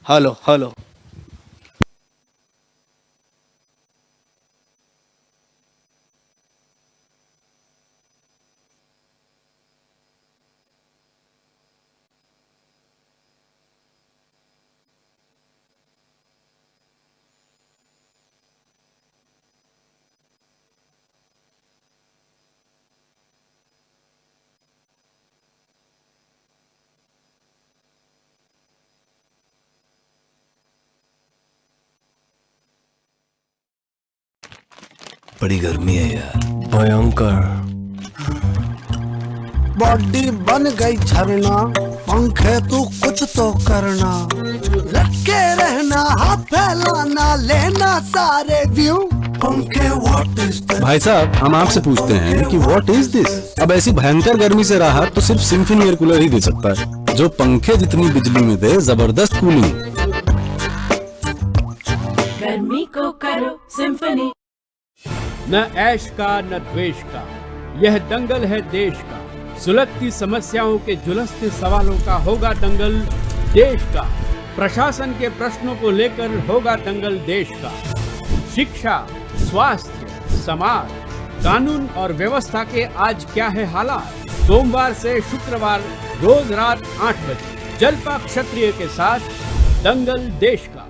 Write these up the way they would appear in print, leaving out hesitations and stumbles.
Hello hello. बड़ी गर्मी है यार। भयंकर। बॉडी बन गई झरना, पंखे तू कुछ तो करना, लटके रहना, हाथ फैलाना, लेना सारे व्यू। पंखे व्हाट इज दिस? भाई साहब, हम आपसे पूछते हैं कि व्हाट इज दिस? अब ऐसी भयंकर गर्मी से राहत तो सिर्फ सिम्फनी एयर कूलर ही दे सकता है, जो पंखे जितनी बिजली में दे जबरदस्त कूलिंग। गर्मी को करो सिम्फनी। न ऐश का न द्वेष का, यह दंगल है देश का। सुलगती समस्याओं के जुलसते सवालों का होगा दंगल देश का। प्रशासन के प्रश्नों को लेकर होगा दंगल देश का। शिक्षा, स्वास्थ्य, समाज, कानून और व्यवस्था के आज क्या है हालात। सोमवार से शुक्रवार रोज रात 8 बजे जलपा क्षत्रिय के साथ दंगल देश का।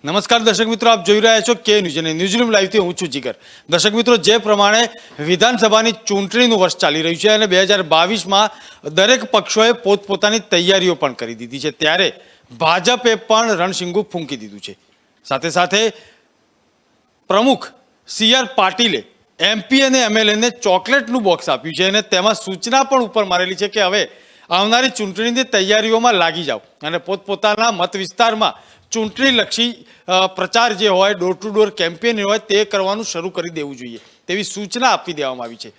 નમસ્કાર દર્શક મિત્રો, આપ જોઈ રહ્યા છો કે ન્યૂઝ અને ન્યૂઝરૂમ લાઈવથી હું છું જીગર. દર્શક મિત્રો, જે પ્રમાણે વિધાનસભાની ચૂંટણીનું વર્ષ ચાલી રહ્યું છે અને 2022માં દરેક પક્ષોએ પોતપોતાની તૈયારીઓ પણ કરી દીધી છે, ત્યારે ભાજપે પણ રણશીંગુ ફૂંકી દીધું છે. સાથે સાથે પ્રમુખ સી.આર. પાટીલે એમપી અને એમએલએને ચોકલેટનું બોક્સ આપ્યું છે અને તેમાં સૂચના પણ ઉપર મારેલી છે કે હવે આવનારી ચૂંટણીની તૈયારીઓમાં લાગી જાઓ અને પોતપોતાના મત વિસ્તારમાં ચૂંટણીલક્ષી પ્રચાર જે હોય, ડોર ટુ ડોર કેમ્પેન હોય, તે કરવાનું શરૂ કરી દેવું જોઈએ તેવી સૂચના આપી દેવામાં આવી છે.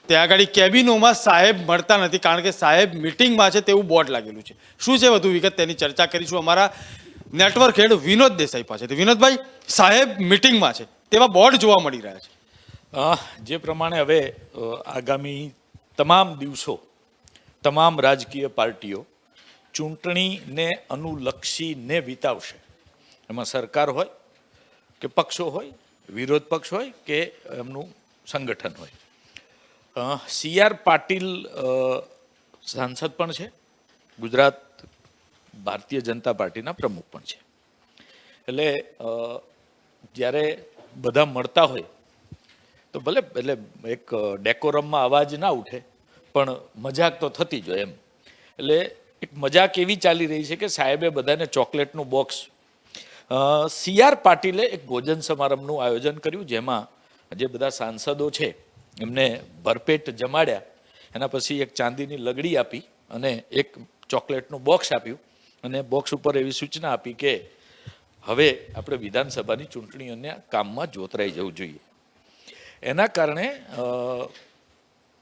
ત્યાં આગળ કેબિનોમાં સાહેબ મળતા નથી, કારણ કે સાહેબ મિટિંગમાં છે તેવું બોર્ડ લાગેલું છે. શું છે વધુ વિગત તેની ચર્ચા કરીશું અમારા નેટવર્ક હેડ વિનોદ દેસાઈ પાસેથી. વિનોદભાઈ, સાહેબ મિટિંગમાં છે તેવા બોર્ડ જોવા મળી રહ્યા છે. જે પ્રમાણે હવે આગામી તમામ દિવસો તમામ રાજકીય પાર્ટીઓ ચૂંટણીને અનુલક્ષીને વિતાવશે. એમાં સરકાર હોય કે પક્ષો હોય, વિરોધ પક્ષ હોય કે એમનું સંગઠન હોય. સી.આર. પાટીલ સાંસદ પણ છે, ગુજરાત ભારતીય જનતા પાર્ટીના પ્રમુખ પણ છે. એટલે જ્યારે બધા મળતા હોય તો ભલે એટલે એક ડેકોરમમાં અવાજ ના ઉઠે પણ મજાક તો થતી જ હોય એમ. એટલે એક મજાક એવી ચાલી રહી છે કે સાહેબે બધાને ચોકલેટનું બોક્સ. સી.આર. પાટીલે એક ભોજન સમારંભનું આયોજન કર્યું, જેમાં જે બધા સાંસદો છે એમને ભરપેટ જમાડ્યા. એના પછી એક ચાંદીની લગડી આપી અને એક ચોકલેટનું બોક્સ આપ્યું અને બોક્સ ઉપર એવી સૂચના આપી કે હવે આપણે વિધાનસભાની ચૂંટણીઓના કામમાં જોતરાઈ જવું જોઈએ. એના કારણે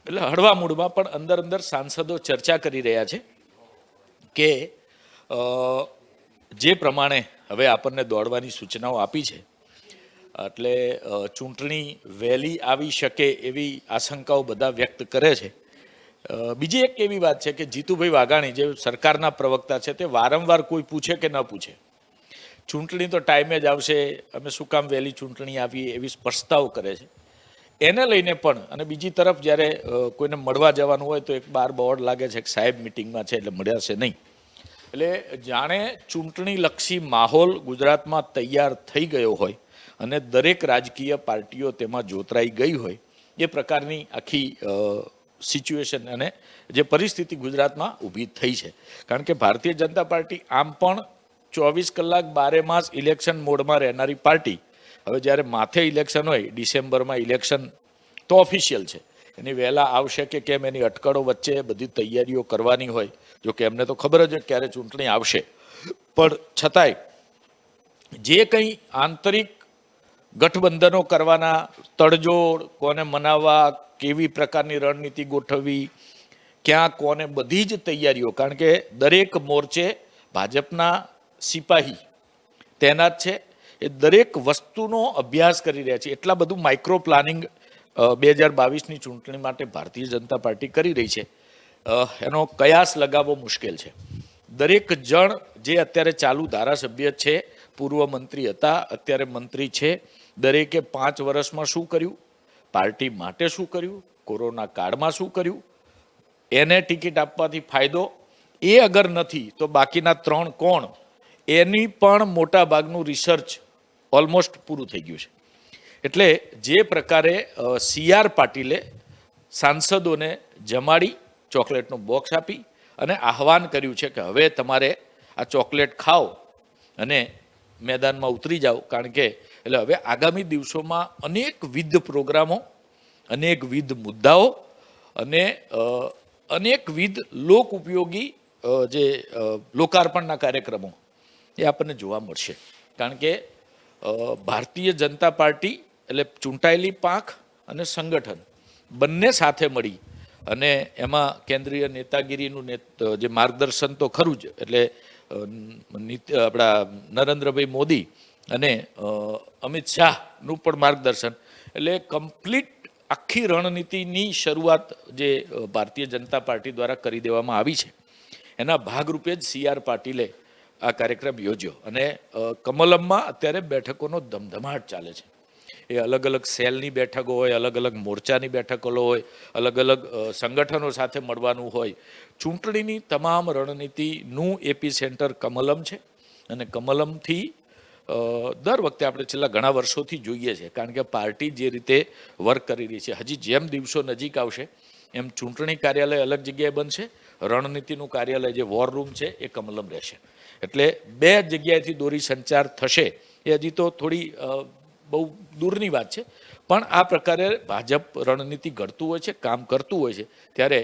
એટલે હળવા મૂડમાં પણ અંદર અંદર સાંસદો ચર્ચા કરી રહ્યા છે કે જે પ્રમાણે હવે આપણને દોડવાની સૂચનાઓ આપી છે, એટલે ચૂંટણી વહેલી આવી શકે એવી આશંકાઓ બધા વ્યક્ત કરે છે. બીજી એક એવી વાત છે કે જીતુભાઈ વાઘાણી જે સરકારના પ્રવક્તા છે, તે વારંવાર કોઈ પૂછે કે ન પૂછે, ચૂંટણી તો ટાઈમે જ આવશે, અમે શું કામ વહેલી ચૂંટણી આવી, એવી સ્પષ્ટતાઓ કરે છે. એને લઈને પણ, અને બીજી તરફ જ્યારે કોઈને મળવા જવાનું હોય તો એક બાર બોર્ડ લાગે છે કે સાહેબ મિટિંગમાં છે એટલે મળ્યા છે નહીં. એટલે જાણે ચૂંટણીલક્ષી માહોલ ગુજરાતમાં તૈયાર થઈ ગયો હોય અને દરેક રાજકીય પાર્ટીઓ તેમાં જોતરાઈ ગઈ હોય, એ પ્રકારની આખી સિચ્યુએશન અને જે પરિસ્થિતિ ગુજરાતમાં ઊભી થઈ છે. કારણ કે ભારતીય જનતા પાર્ટી આમ પણ 24 કલાક 12 માસ ઇલેક્શન મોડમાં રહેનારી પાર્ટી, હવે જ્યારે માથે ઇલેક્શન હોય, ડિસેમ્બરમાં ઇલેક્શન તો ઓફિશિયલ છે, એની વહેલા આવશે કે કેમ એની અટકળો વચ્ચે બધી તૈયારીઓ કરવાની હોય. જો કે એમને તો ખબર જ ક્યારે ચૂંટણી આવશે, પણ છતાંય જે કંઈ આંતરિક ગઠબંધનો કરવાના, તડજોડ, કોને મનાવવા, કેવી પ્રકારની રણનીતિ ગોઠવવી, ક્યાં કોને, બધી જ તૈયારીઓ. કારણ કે દરેક મોરચે ભાજપના સિપાહી તૈનાત છે, એ દરેક વસ્તુનો અભ્યાસ કરી રહ્યા છે. એટલા બધું માઇક્રો પ્લાનિંગ 2022ની ચૂંટણી માટે ભારતીય જનતા પાર્ટી કરી રહી છે, એનો કયાસ લગાવવો મુશ્કેલ છે. દરેક જણ જે અત્યારે ચાલુ ધારાસભ્ય છે, પૂર્વ મંત્રી હતા, અત્યારે મંત્રી છે, દરેકે 5 વર્ષમાં શું કર્યું, પાર્ટી માટે શું કર્યું, કોરોના કાળમાં શું કર્યું, એને ટિકિટ આપવાથી ફાયદો એ અગર નથી તો બાકીના 3 કોણ, એની પણ મોટા ભાગનું રિસર્ચ ઓલમોસ્ટ પૂરું થઈ ગયું છે. એટલે જે પ્રકારે CR પાટીલે સાંસદોને જમાડી ચોકલેટનું બોક્સ આપી અને આહવાન કર્યું છે કે હવે તમારે આ ચોકલેટ ખાઓ અને મેદાનમાં ઉતરી જાઓ, કારણ કે એટલે હવે આગામી દિવસોમાં અનેકવિધ પ્રોગ્રામો, અનેકવિધ મુદ્દાઓ અને અનેકવિધ લોક ઉપયોગી જે લોકાર્પણના કાર્યક્રમો એ આપણને જોવા મળશે. કારણ કે ભારતીય જનતા પાર્ટી એટલે ચૂંટાયેલી પાંખ અને સંગઠન બંને સાથે મળી અને એમાં કેન્દ્રીય નેતાગીરીનું જે માર્ગદર્શન તો ખરું જ, એટલે આપણા નરેન્દ્રભાઈ મોદી અને અમિત શાહનું પણ માર્ગદર્શન, એટલે કમ્પ્લીટ આખી રણનીતિની શરૂઆત જે ભારતીય જનતા પાર્ટી દ્વારા કરી દેવામાં આવી છે, એના ભાગરૂપે જ CR પાટીલે આ કાર્યક્રમ યોજ્યો. અને કમલમમાં અત્યારે બેઠકોનો ધમધમાટ ચાલે છે. એ અલગ અલગ સેલની બેઠકો હોય, અલગ અલગ મોરચાની બેઠકો હોય, અલગ અલગ સંગઠનો સાથે મળવાનું હોય. ચૂંટણીની તમામ રણનીતિનું એપી સેન્ટર કમલમ છે અને કમલમથી દર વખતે આપણે છેલ્લા ઘણા વર્ષોથી જોઈએ છે, કારણ કે પાર્ટી જે રીતે વર્ક કરી રહી છે, હજી જેમ દિવસો નજીક આવશે એમ ચૂંટણી કાર્યાલય અલગ જગ્યાએ બનશે, રણનીતિનું કાર્યાલય જે વોર રૂમ છે એ કમલમ રહેશે. એટલે 2 જગ્યાએથી દોરી સંચાર થશે એ હજી તો થોડી બહુ દૂરની વાત છે, પણ આ પ્રકારે ભાજપ રણનીતિ ઘડતું હોય છે, કામ કરતું હોય છે, ત્યારે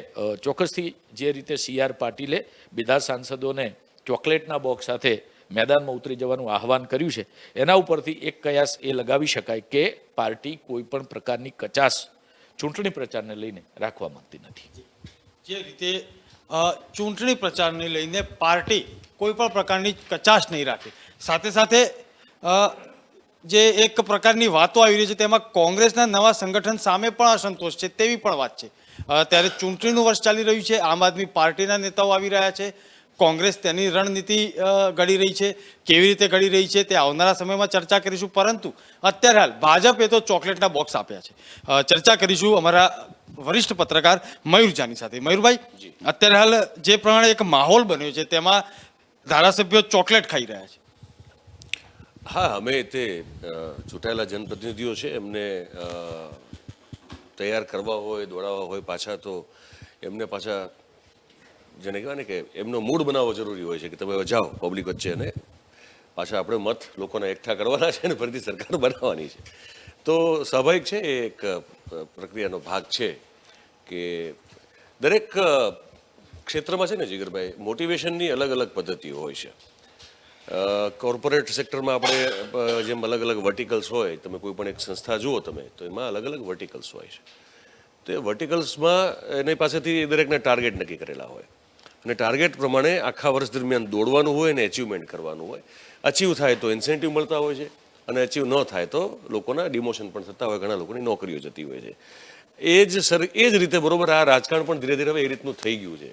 ચોક્કસથી જે રીતે CR પાટીલે બધા સાંસદોને ચોકલેટના બોક્સ સાથે મેદાનમાં ઉતરી જવાનું આહવાન કર્યું છે, એના ઉપરથી એક કયાસ એ લગાવી શકાય કે પાર્ટી કોઈ પણ પ્રકારની કચાશ ચૂંટણી પ્રચારને લઈને રાખવા માંગતી નથી. જે રીતે ચૂંટણી પ્રચારને લઈને પાર્ટી કોઈ પણ પ્રકારની કચાશ નહીં રાખે, સાથે સાથે જે એક પ્રકારની વાતો આવી રહી છે તેમાં કોંગ્રેસના નવા સંગઠન સામે પણ અસંતોષ છે તેવી પણ વાત છે. ત્યારે ચૂંટણીનું વર્ષ ચાલી રહ્યું છે, આમ આદમી પાર્ટીના નેતાઓ આવી રહ્યા છે, કોંગ્રેસ તેની રણનીતિ ઘડી રહી છે, કેવી રીતે ઘડી રહી છે તે આવનારા સમયમાં ચર્ચા કરીશું. પરંતુ અત્યારે હાલ ભાજપે તો ચોકલેટના બોક્સ આપ્યા છે. ચર્ચા કરીશું અમારા વરિષ્ઠ પત્રકાર મયુર જાની સાથે. મયુરભાઈ, અત્યારે હાલ જે પ્રમાણે એક માહોલ બન્યો છે તેમાં ધારાસભ્યો ચોકલેટ ખાઈ રહ્યા છે. હા, અમે તે ચૂંટાયેલા જનપ્રતિનિધિઓ છે એમને તૈયાર કરવા હોય, દોડાવવા હોય પાછા, તો એમને પાછા જેને કહેવાય ને કે એમનો મૂડ બનાવવો જરૂરી હોય છે કે તમે જાઓ પબ્લિક વચ્ચે અને પાછા આપણે મત લોકોને એકઠા કરવાના છે અને ફરીથી સરકાર બનાવવાની છે. તો સ્વાભાવિક છે, એ એક પ્રક્રિયાનો ભાગ છે કે દરેક ક્ષેત્રમાં છે ને જીગરભાઈ, મોટિવેશનની અલગ અલગ પદ્ધતિઓ હોય છે. કોર્પોરેટ સેક્ટરમાં આપણે જેમ અલગ અલગ વર્ટિકલ્સ હોય, તમે કોઈ પણ એક સંસ્થા જુઓ તમે, તો એમાં અલગ અલગ વર્ટિકલ્સ હોય છે. તો એ વર્ટિકલ્સમાં એની પાસેથી દરેકને ટાર્ગેટ નક્કી કરેલા હોય અને ટાર્ગેટ પ્રમાણે આખા વર્ષ દરમિયાન દોડવાનું હોય અને એચિવમેન્ટ કરવાનું હોય. અચીવ થાય તો ઇન્સેન્ટિવ મળતા હોય છે અને અચીવ ન થાય તો લોકોના ડિમોશન પણ થતા હોય, ઘણા લોકોની નોકરીઓ જતી હોય છે. એ જ રીતે બરોબર આ રાજકારણ પણ ધીરે ધીરે હવે એ રીતનું થઈ ગયું છે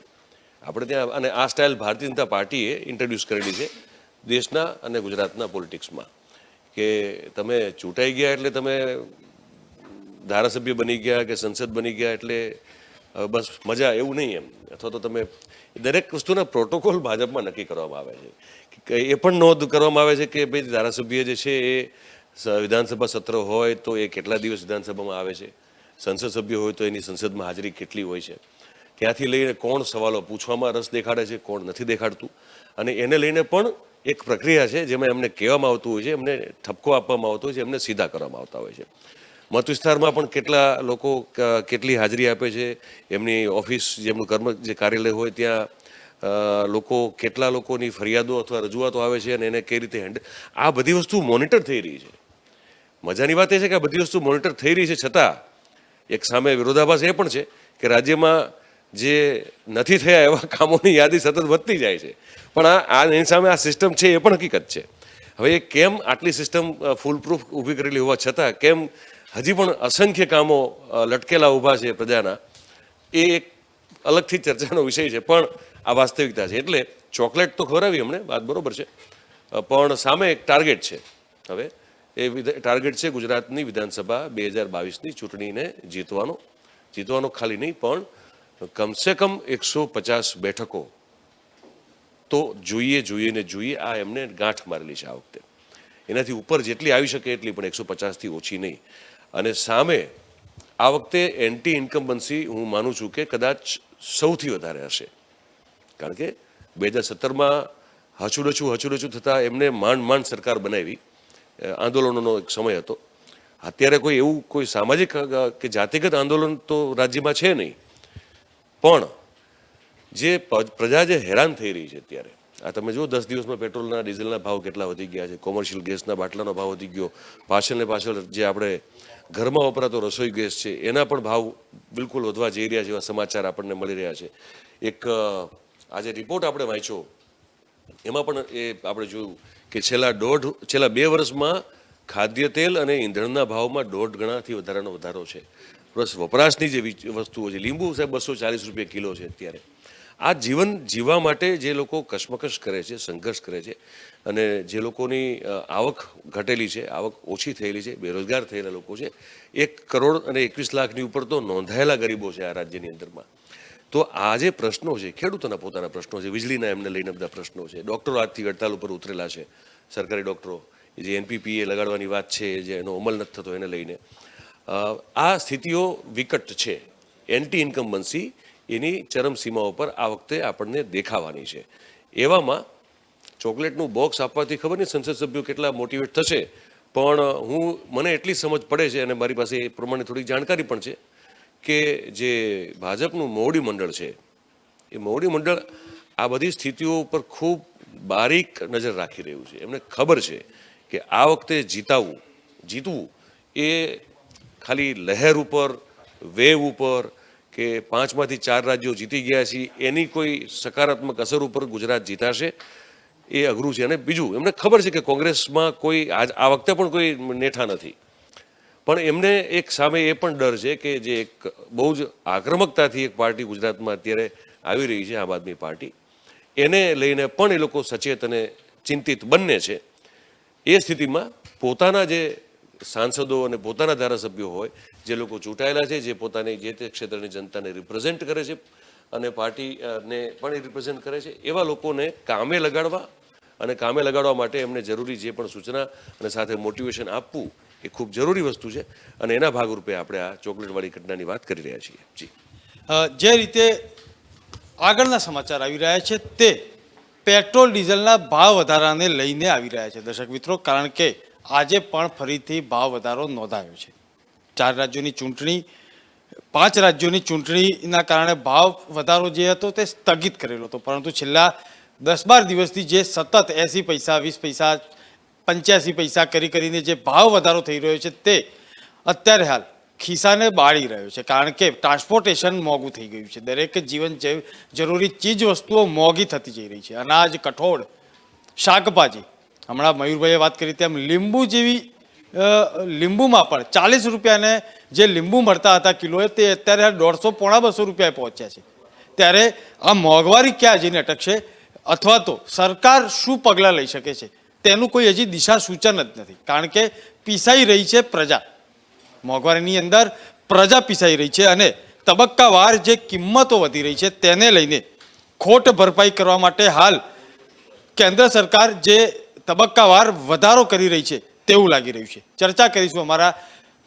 આપણે ત્યાં. અને આ સ્ટાઇલ ભારતીય જનતા પાર્ટીએ ઇન્ટ્રોડ્યુસ કરેલી છે દેશના અને ગુજરાતના પોલિટિક્સમાં, કે તમે ચૂંટાઈ ગયા એટલે તમે ધારાસભ્ય બની ગયા કે સંસદ બની ગયા એટલે બસ મજા, એવું નહીં એમ. અથવા તો તમે દરેક વસ્તુના પ્રોટોકોલ ભાજપમાં નક્કી કરવામાં આવે છે. એ પણ નોંધ કરવામાં આવે છે કે ભાઈ ધારાસભ્ય જે છે એ વિધાનસભા સત્ર હોય તો એ કેટલા દિવસ વિધાનસભામાં આવે છે, સંસદ સભ્ય હોય તો એની સંસદમાં હાજરી કેટલી હોય છે, ત્યાંથી લઈને કોણ સવાલો પૂછવામાં રસ દેખાડે છે, કોણ નથી દેખાડતું, અને એને લઈને પણ એક પ્રક્રિયા છે જેમાં એમને કહેવામાં આવતું હોય છે, એમને ઠપકો આપવામાં આવતો હોય છે, એમને સીધા કરવામાં આવતા હોય છે. મત વિસ્તારમાં પણ કેટલા લોકો કેટલી હાજરી આપે છે, એમની ઓફિસ જેમનું જે કાર્યાલય હોય ત્યાં લોકો કેટલા લોકોની ફરિયાદો અથવા રજૂઆતો આવે છે અને એને કઈ રીતે હેન્ડલ, આ બધી વસ્તુ મોનિટર થઈ રહી છે. મજાની વાત એ છે કે આ બધી વસ્તુ મોનિટર થઈ રહી છે, છતાં એક સામે વિરોધાભાસ એ પણ છે કે રાજ્યમાં જે નથી થયા એવા કામોની યાદી સતત વધતી જાય છે. પણ એની સામે આ સિસ્ટમ છે એ પણ હકીકત છે. હવે એ કેમ આટલી સિસ્ટમ ફૂલ પ્રૂફ ઊભી કરેલી હોવા છતાં કેમ હજી પણ અસંખ્ય કામો લટકેલા ઊભા છે પ્રજાના, એ એક અલગથી ચર્ચાનો વિષય છે. પણ આ વાસ્તવિકતા છે. એટલે ચોકલેટ તો ખવડાવી અમને, વાત બરોબર છે, પણ સામે એક ટાર્ગેટ છે. હવે એ ટાર્ગેટ છે ગુજરાતની વિધાનસભા 2022ની ચૂંટણીને જીતવાનો ખાલી નહીં, પણ કમસે કમ 150 બેઠકો તો જોઈએ આ એમને ગાંઠ મારેલી છે આ વખતે. એનાથી ઉપર જેટલી આવી શકે એટલી, પણ 150થી ઓછી નહીં. અને સામે આ વખતે એન્ટી ઇન્કમ્બન્સી હું માનું છું કે કદાચ સૌથી વધારે હશે. કારણ કે 2017માં હચુડચું થતાં એમને માંડ સરકાર બનાવી, આંદોલનોનો એક સમય હતો. અત્યારે કોઈ સામાજિક કે જાતિગત આંદોલન તો રાજ્યમાં છે નહીં, પણ જે પ્રજા જે હેરાન થઈ રહી છે અત્યારે, આ તમે જુઓ 10 દિવસમાં પેટ્રોલના ડીઝલના ભાવ કેટલા વધી ગયા છે, કોમર્શિયલ ગેસના બાટલાનો ભાવ વધી ગયો, પાછળ જે આપણે ઘરમાં વપરાતો રસોઈ ગેસ છે એના પણ ભાવ બિલકુલ વધવા જઈ રહ્યા છે એવા સમાચાર આપણને મળી રહ્યા છે. એક આજે રિપોર્ટ આપણે વાંચ્યો એમાં પણ એ આપણે જોયું કે છેલ્લા 2 વર્ષમાં ખાદ્ય તેલ અને ઈંધણના ભાવમાં 1.5 ગણાથી વધારો છે. પ્લસ વપરાશની જે વસ્તુઓ છે, લીંબુ સાહેબ 240 રૂપિયા કિલો છે અત્યારે. આ જીવન જીવવા માટે જે લોકો કશમકશ કરે છે, સંઘર્ષ કરે છે, અને જે લોકોની આવક ઘટેલી છે, આવક ઓછી થયેલી છે, બેરોજગાર થયેલા લોકો છે, 1 કરોડ અને 21 લાખની ઉપર તો નોંધાયેલા ગરીબો છે આ રાજ્યની અંદરમાં. તો આ જે પ્રશ્નો છે, ખેડૂતોના પોતાના પ્રશ્નો છે, વીજળીના એમને લઈને બધા પ્રશ્નો છે, ડૉક્ટરો આજથી હડતાલ ઉપર ઉતરેલા છે, સરકારી ડૉક્ટરો, જે NPPA લગાડવાની વાત છે, જે એનો અમલ નથી થતો એને લઈને આ સ્થિતિઓ વિકટ છે. એન્ટી ઇન્કમ્બન્સી એની ચરમસીમાઓ પર આ વખતે આપણને દેખાવાની છે. એવામાં ચોકલેટનું બોક્સ આપવાથી ખબર નહીં સંસદ સભ્યો કેટલા મોટિવેટ થશે, પણ મને એટલી સમજ પડે છે અને મારી પાસે એ પ્રમાણે થોડી જાણકારી પણ છે કે જે ભાજપનું મોવડી મંડળ છે, એ મોવડી મંડળ આ બધી સ્થિતિઓ ઉપર ખૂબ બારીક નજર રાખી રહ્યું છે. એમને ખબર છે કે આ વખતે જીતવું એ ખાલી લહેર ઉપર, વેવ ઉપર કે 5માંથી 4 રાજ્યો જીતી ગયા છે એની કોઈ સકારાત્મક અસર ઉપર ગુજરાત જીતાશે એ અઘરું છે. અને બીજું એમને ખબર છે કે કોંગ્રેસમાં આ વખતે પણ કોઈ નેઠા નથી, પણ એમને એક સામે એ પણ ડર છે કે જે એક બહુ જ આક્રમકતાથી એક પાર્ટી ગુજરાતમાં અત્યારે આવી રહી છે, આમ આદમી પાર્ટી, એને લઈને પણ એ લોકો સચેત અને ચિંતિત બંને છે. એ સ્થિતિમાં પોતાના જે સાંસદો અને પોતાના ધારાસભ્યો હોય, જે લોકો ચૂંટાયેલા છે, જે પોતાની જે તે ક્ષેત્રની જનતાને રિપ્રેઝેન્ટ કરે છે અને પાર્ટીને પણ એ રિપ્રેઝેન્ટ કરે છે, એવા લોકોને કામે લગાડવા માટે એમને જરૂરી જે પણ સૂચના અને સાથે મોટિવેશન આપવું એ ખૂબ જરૂરી વસ્તુ છે. અને એના ભાગરૂપે આપણે આ ચોકલેટવાળી ઘટનાની વાત કરી રહ્યા છીએ. જી, જે રીતે આગળના સમાચાર આવી રહ્યા છે તે પેટ્રોલ ડીઝલના ભાવ વધારાને લઈને આવી રહ્યા છે દર્શક મિત્રો, કારણ કે આજે પણ ફરીથી ભાવ વધારો નોંધાયો છે. 4 રાજ્યોની ચૂંટણી, 5 રાજ્યોની ચૂંટણીના કારણે ભાવ વધારો જે હતો તે સ્થગિત કરેલો હતો, પરંતુ છેલ્લા 10-12 દિવસથી જે સતત 80 પૈસા, 20 પૈસા, 85 પૈસા કરીને જે ભાવ વધારો થઈ રહ્યો છે તે અત્યારે હાલ ખિસ્સાને બાળી રહ્યો છે. કારણ કે ટ્રાન્સપોર્ટેશન મોંઘું થઈ ગયું છે, દરેક જીવન જરૂરી ચીજ વસ્તુઓ મોંઘી થતી જઈ રહી છે. અનાજ, કઠોળ, શાકભાજી, હમણાં મયુરભાઈએ વાત કરી તેમ લીંબુમાં પણ 40 રૂપિયાને જે લીંબુ મળતા હતા કિલોએ તે અત્યારે 150 પોણા 200 રૂપિયાએ પહોંચ્યા છે. ત્યારે આ મોંઘવારી ક્યાં જઈને અટકશે અથવા તો સરકાર શું પગલાં લઈ શકે છે તેનું કોઈ હજી દિશા સૂચન જ નથી. કારણ કે પીસાઈ રહી છે પ્રજા, મોંઘવારીની અંદર પ્રજા પીસાઈ રહી છે અને તબક્કાવાર જે કિંમતો વધી રહી છે તેને લઈને ખોટ ભરપાઈ કરવા માટે હાલ કેન્દ્ર સરકાર જે તબક્કાવાર વધારો કરી રહી છે તેવું લાગી રહ્યું છે. ચર્ચા કરીશું અમારા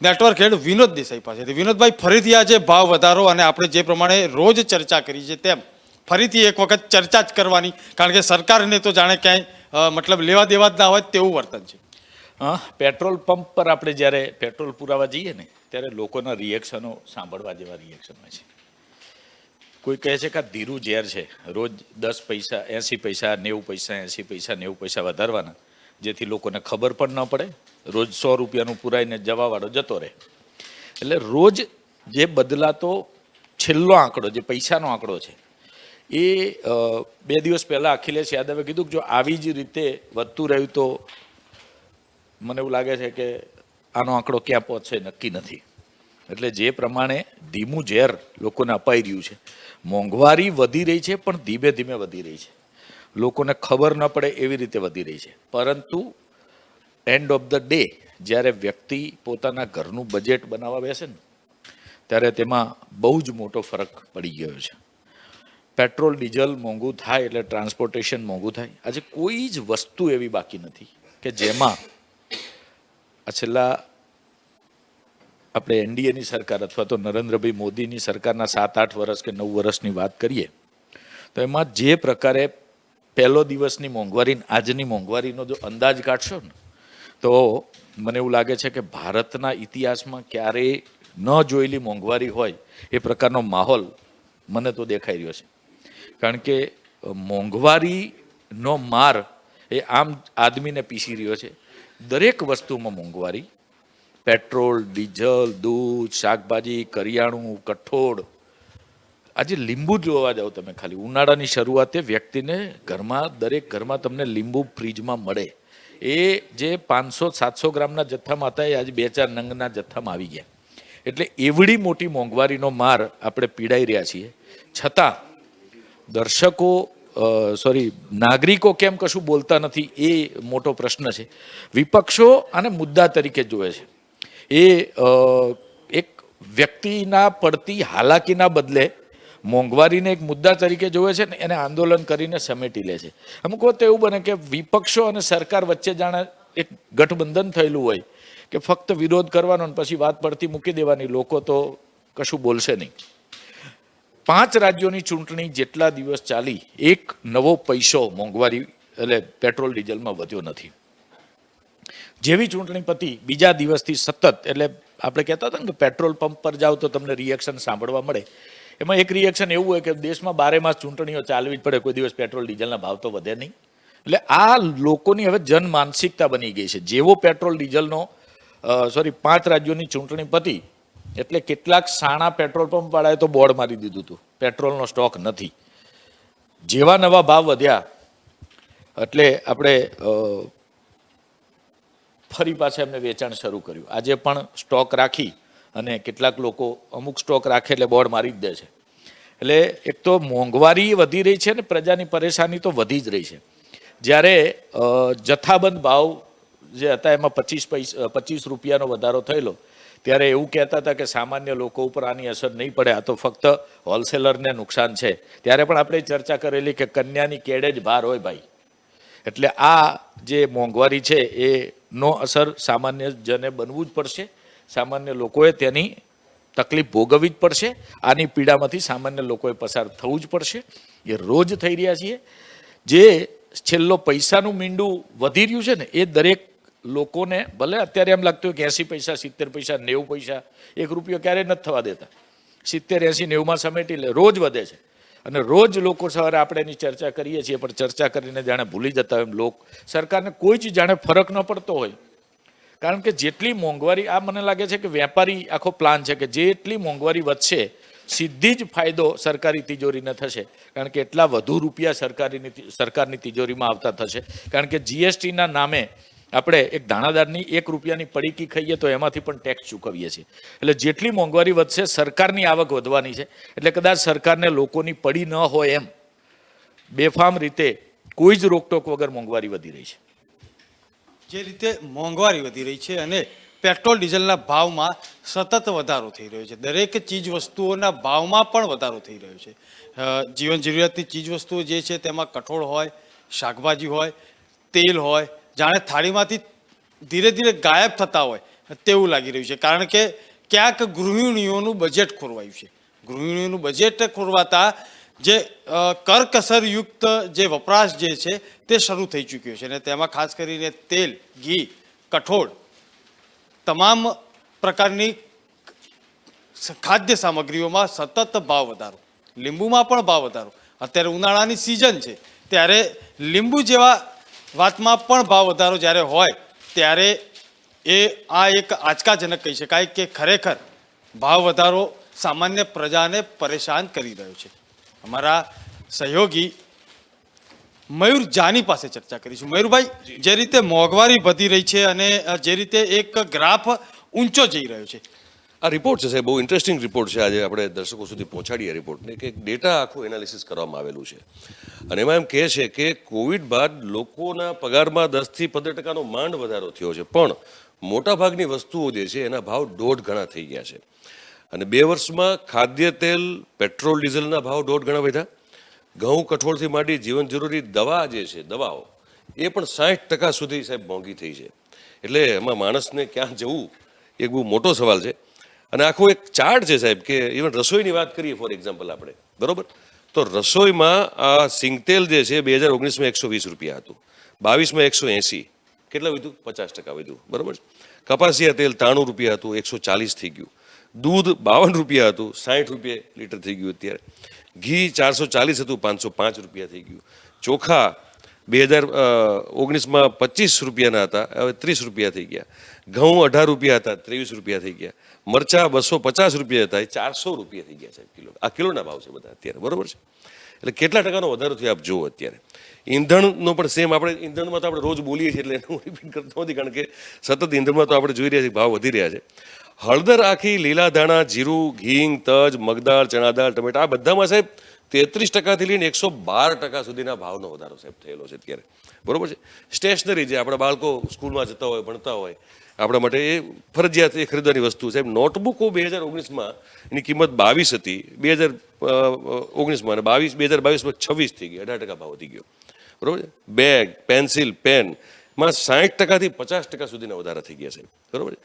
નેટવર્ક હેડ વિનોદ દેસાઈ પાસેથી. વિનોદભાઈ, ફરીથી આ જે ભાવ વધારો અને આપણે જે પ્રમાણે રોજ ચર્ચા કરી છે તેમ ફરીથી એક વખત ચર્ચા જ કરવાની, કારણ કે સરકારને તો જાણે ક્યાંય મતલબ લેવા દેવા જ ના હોય તેવું વર્તન છે. પેટ્રોલ પંપ પર આપણે જ્યારે પેટ્રોલ પુરાવા જઈએ ને ત્યારે લોકોના રિએક્શનો સાંભળવા જેવા રિએક્શન હોય છે. કોઈ કહે છે કે આ ધીરું ઝેર છે, રોજ 10 પૈસા 80 પૈસા 90 પૈસા 80 પૈસા 90 પૈસા વધારવાના, જેથી લોકોને ખબર પણ ન પડે, રોજ 100 રૂપિયાનું પુરાઈને જવાવાળો જતો રહે. એટલે રોજ જે બદલાતો છેલ્લો આંકડો, જે પૈસાનો આંકડો છે, એ 2 દિવસ પહેલાં અખિલેશ યાદવે કીધું કે જો આવી જ રીતે વધતું રહ્યું તો મને એવું લાગે છે કે આનો આંકડો ક્યાં પહોંચશે નક્કી નથી. એટલે જે પ્રમાણે ધીમું ઝેર લોકોને અપાઈ રહ્યું છે, મોંઘવારી વધી રહી છે પણ ધીમે ધીમે વધી રહી છે, લોકોને ખબર ન પડે એવી રીતે વધી રહી છે. પરંતુ એન્ડ ઓફ ધ ડે જ્યારે વ્યક્તિ પોતાના ઘરનું બજેટ બનાવવા બેસે ને ત્યારે તેમાં બહુ જ મોટો ફરક પડી ગયો છે. પેટ્રોલ ડીઝલ મોંઘું થાય એટલે ટ્રાન્સપોર્ટેશન મોંઘું થાય. આજે કોઈ જ વસ્તુ એવી બાકી નથી કે જેમાં આ છેલ્લા આપણે એનડીએની સરકાર અથવા તો નરેન્દ્રભાઈ મોદીની સરકારના 7-8 વર્ષ કે 9 વર્ષની વાત કરીએ તો એમાં જે પ્રકારે પહેલો દિવસની મોંઘવારી આજની મોંઘવારીનો જો અંદાજ કાઢશો ને તો મને એવું લાગે છે કે ભારતના ઇતિહાસમાં ક્યારેય ન જોયેલી મોંઘવારી હોય એ પ્રકારનો માહોલ મને તો દેખાઈ રહ્યો છે. કારણ કે મોંઘવારીનો માર એ આમ આદમીને પીસી રહ્યો છે. દરેક વસ્તુમાં મોંઘવારી, પેટ્રોલ, ડીઝલ, દૂધ, શાકભાજી, કરિયાણું, કઠોળ. આજે લીંબુ જોવા જાઓ તમે, ખાલી ઉનાળાની શરૂઆતે વ્યક્તિને ઘરમાં દરેક ઘરમાં તમને લીંબુ ફ્રીજમાં મળે. એ જે 500-700 ગ્રામના જથ્થામાં હતા એ આજે 2-4 નંગના જથ્થામાં આવી ગયા. એટલે એવડી મોટી મોંઘવારીનો માર આપણે પીડાઈ રહ્યા છીએ. છતાં નાગરિકો કેમ કશું બોલતા નથી એ મોટો પ્રશ્ન છે. વિપક્ષો આને મુદ્દા તરીકે જોવે છે. એ એક વ્યક્તિના પડતી હાલાકીના બદલે મોંઘવારીને એક મુદ્દા તરીકે જોવે છે ને એને આંદોલન કરીને સમેટી લે છે. અમુક વખત એવું બને કે વિપક્ષો અને સરકાર વચ્ચે જાણે એક ગઠબંધન થયેલું હોય કે ફક્ત વિરોધ કરવાનો ને પછી વાત પડતી મૂકી દેવાની, લોકો તો કશું બોલશે નહીં. 5 રાજ્યોની ચૂંટણી જેટલા દિવસ ચાલી એક નવો પૈસો મોંઘવારી એટલે પેટ્રોલ ડીઝલમાં વધ્યો નથી. જેવી ચૂંટણી પતી બીજા દિવસથી સતત, એટલે આપણે કહેતા હતા ને કે પેટ્રોલ પંપ પર જાઓ તો તમને રિએક્શન સાંભળવા મળે. એમાં એક રિએક્શન એવું હોય કે દેશમાં 12 માસ ચૂંટણીઓ ચાલવી જ પડે, કોઈ દિવસ પેટ્રોલ ડીઝલના ભાવ તો વધે નહીં. એટલે આ લોકોની હવે જન માનસિકતા બની ગઈ છે. જેવો પેટ્રોલ ડીઝલનો 5 રાજ્યોની ચૂંટણી પતી એટલે કેટલાક સાણા પેટ્રોલ પંપ વાળાએ તો બોર્ડ મારી દીધું હતું પેટ્રોલનો સ્ટોક નથી. જેવા નવા ભાવ વધ્યા એટલે આપણે ફરી પાછા એમને વેચાણ શરૂ કર્યું. આજે પણ સ્ટોક રાખી અને કેટલાક લોકો અમુક સ્ટોક રાખે એટલે બોર્ડ મારી જ દે છે. એટલે એક તો મોંઘવારી વધી રહી છે ને પ્રજાની પરેશાની તો વધી જ રહી છે. જ્યારે જથ્થાબંધ ભાવ જે હતા એમાં 25 રૂપિયાનો વધારો થયેલો ત્યારે એવું કહેતા હતા કે સામાન્ય લોકો ઉપર આની અસર નહીં પડે, આ તો ફક્ત હોલસેલરને નુકસાન છે. ત્યારે પણ આપણે ચર્ચા કરેલી કે કન્યાની કેડે જ ભાર હોય ભાઈ. એટલે આ જે મોંઘવારી છે એનો અસર સામાન્ય જને બનવું જ પડશે. સામાન્ય લોકોએ તેની તકલીફ ભોગવવી જ પડશે. આની પીડામાંથી સામાન્ય લોકોએ પસાર થવું જ પડશે. એ રોજ થઈ રહ્યા છીએ. જે છેલ્લો પૈસાનું મીંડું વધી રહ્યું છે ને એ દરેક લોકોને ભલે અત્યારે એમ લાગતું હોય કે 80 પૈસા, 70 પૈસા, 90 પૈસા, 1 રૂપિયો ક્યારેય નથી થવા દેતા. 70, 80, 90માં સમેટી લે, રોજ વધે છે. અને રોજ લોકો સવારે આપણે એની ચર્ચા કરીએ છીએ પણ ચર્ચા કરીને જાણે ભૂલી જતા હોય એમ લોક સરકારને કોઈ જ જાણે ફરક ન પડતો હોય. કારણ કે જેટલી મોંઘવારી, આ મને લાગે છે કે વેપારી આખો પ્લાન છે કે જેટલી મોંઘવારી વધશે સીધી જ ફાયદો સરકારી તિજોરીને થશે. કારણ કે એટલા વધુ રૂપિયા સરકારની તિજોરીમાં આવતા થશે. કારણ કે જીએસટીના નામે આપણે એક દાણાદારની 1 રૂપિયાની પડીકી ખાઈએ તો એમાંથી પણ ટેક્સ ચૂકવીએ છીએ. એટલે જેટલી મોંઘવારી વધશે સરકારની આવક વધવાની છે. એટલે કદાચ સરકારને લોકોની પડી ન હોય એમ બેફામ રીતે કોઈ જ રોકટોક વગર મોંઘવારી વધી રહી છે. જે રીતે મોંઘવારી વધી રહી છે અને પેટ્રોલ ડીઝલના ભાવમાં સતત વધારો થઈ રહ્યો છે, દરેક ચીજ વસ્તુઓના ભાવમાં પણ વધારો થઈ રહ્યો છે. જીવન જરૂરિયાતની ચીજ વસ્તુઓ જે છે તેમાં કઠોળ હોય, શાકભાજી હોય, તેલ હોય, જાણે થાળીમાંથી ધીરે ધીરે ગાયબ થતા હોય તેવું લાગી રહ્યું છે. કારણ કે ક્યાંક ગૃહિણીઓનું બજેટ ખોરવાયું છે. ગૃહિણીઓનું બજેટ ખોરવાતા જે કરકસરયુક્ત જે વપરાશ જે છે તે શરૂ થઈ ચૂક્યો છે અને તેમાં ખાસ કરીને તેલ, ઘી, કઠોળ, તમામ પ્રકારની ખાદ્ય સામગ્રીઓમાં સતત ભાવ વધારો, લીંબુમાં પણ ભાવ વધારો. અત્યારે ઉનાળાની સિઝન છે ત્યારે લીંબુ જેવા વાતમાં પણ ભાવ વધારો જ્યારે હોય ત્યારે આ એક આંચકાજનક કહી શકાય કે ખરેખર ભાવ વધારો સામાન્ય પ્રજાને પરેશાન કરી રહ્યો છે. અમારા સહયોગી મયુર જાની પાસે ચર્ચા કરીશું. મયુરભાઈ, જે રીતે મોંઘવારી વધી રહી છે અને જે રીતે એક ગ્રાફ ઊંચો જઈ રહ્યો છે, આ રિપોર્ટ છે સાહેબ, બહુ ઇન્ટરેસ્ટિંગ રિપોર્ટ છે. આજે આપણે દર્શકો સુધી પહોંચાડીએ રિપોર્ટને કે એક ડેટા આખું એનાલિસિસ કરવામાં આવેલું છે અને એમાં એમ કહે છે કે કોવિડ બાદ લોકોના પગારમાં 10થી 15% માંડ વધારો થયો છે, પણ મોટાભાગની વસ્તુઓ જે છે એના ભાવ 1.5 ગણા થઈ ગયા છે. અને 2 વર્ષમાં ખાદ્ય તેલ, પેટ્રોલ, ડીઝલના ભાવ 1.5 ગણા વધ્યા. ઘઉં, કઠોળથી માંડી જીવન જરૂરી દવા જે છે, દવાઓ એ પણ 60% સુધી સાહેબ મોંઘી થઈ છે. એટલે એમાં માણસને ક્યાં જવું એક બહુ મોટો સવાલ છે. અને આખો એક ચાર્ટ છે સાહેબ કે ઇવન રસોઈની વાત કરીએ ફોર એક્ઝામ્પલ આપણે, બરોબર, તો રસોઈમાં આ સિંગતેલ જે છે 2019માં 120 રૂપિયા હતું, 22માં 180, કેટલા વધ્યું? 50% વધ્યું, બરોબર. કપાસિયા તેલ 93 રૂપિયા હતું, 140 થઈ ગયું. દૂધ 52 રૂપિયા હતું, 60 રૂપિયા લીટર થઈ ગયું અત્યારે. ઘી 440 હતું, 505 રૂપિયા થઈ ગયું. ચોખા 2019માં 25 રૂપિયાના હતા, હવે 30 રૂપિયા થઈ ગયા. ઘઉં 18 રૂપિયા હતા, 23 રૂપિયા થઈ ગયા. મરચા 250 રૂપિયા હતા, એ 400 રૂપિયા થઈ ગયા સાહેબ કિલો. આ કિલોના ભાવ છે બધા અત્યારે, બરોબર છે. એટલે કેટલા ટકાનો વધારો થયો આપ જુઓ અત્યારે. ઈંધણનો પણ સેમ, આપણે ઈંધણમાં તો આપણે રોજ બોલીએ છીએ એટલે હું રિપીટ કરતો નથી, કારણ કે સતત ઈંધણમાં તો આપણે જોઈ રહ્યા છીએ ભાવ વધી રહ્યા છે. હળદર આખી, લીલા ધાણા, જીરું, ઘીંગ, તજ, મગદાળ, ચણાદાળ, ટમેટા, આ બધામાં સાહેબ 33%થી લઈને 112% સુધીના ભાવનો વધારો સાહેબ થયેલો છે અત્યારે, બરોબર છે. સ્ટેશનરી જે આપણા બાળકો સ્કૂલમાં જતા હોય, ભણતા હોય, આપણા માટે એ ફરજિયાત એ ખરીદવાની વસ્તુ સાહેબ. નોટબુકો 2019માં એની કિંમત 22 હતી, 2019માં, અને 2022માં 26 થઈ ગઈ, 18% ભાવ વધી ગયો, બરોબર છે. બેગ, પેન્સિલ, પેનમાં 60%થી 50% સુધીના વધારા થઈ ગયા સાહેબ, બરોબર છે.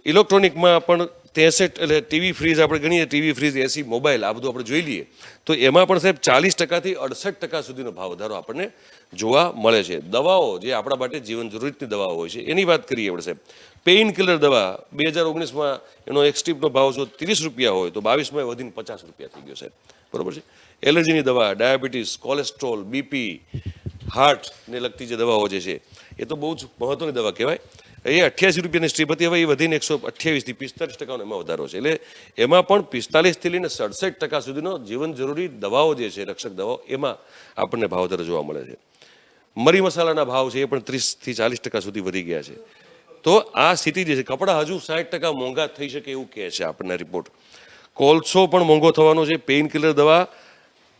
ઇલેક્ટ્રોનિકમાં પણ 63, એટલે ટીવી, ફ્રીજ આપણે ગણીએ, ટીવી, ફ્રીજ, એસી, મોબાઈલ, આ બધું આપણે જોઈ લઈએ તો એમાં પણ સાહેબ 40%થી 68% સુધીનો ભાવ વધારો આપણને જોવા મળે છે. દવાઓ જે આપણા માટે જીવન જરૂરિયાતની દવાઓ હોય છે એની વાત કરીએ આપણે સાહેબ. પેઇન કિલર દવા 2019માં એનો એક સ્ટ્રીપનો ભાવ જો 30 રૂપિયા હોય તો 22માં વધીને 50 રૂપિયા થઈ ગયો સાહેબ, બરોબર છે. એલર્જીની દવા, ડાયાબિટીસ, કોલેસ્ટ્રોલ, બીપી, હાર્ટને લગતી જે દવાઓ જે છે એ તો બહુ જ મહત્વની દવા કહેવાય. એ 88 રૂપિયાની સ્ટ્રીપ હતી, હવે એ વધીને 128થી 45% એમાં વધારો છે. એટલે એમાં પણ 45થી લઈને 67% સુધીનો જીવન જરૂરી દવાઓ જે છે, રક્ષક દવાઓ, એમાં આપણને ભાવ વધારો જોવા મળે છે. મરી મસાલાના ભાવ છે એ પણ 30થી 40% સુધી વધી ગયા છે. તો આ સ્થિતિ જે છે, કપડાં હજુ 60% મોંઘા થઈ શકે એવું કહે છે આપણને રિપોર્ટ. કોલસો પણ મોંઘો થવાનો છે, પેઇન કિલર દવા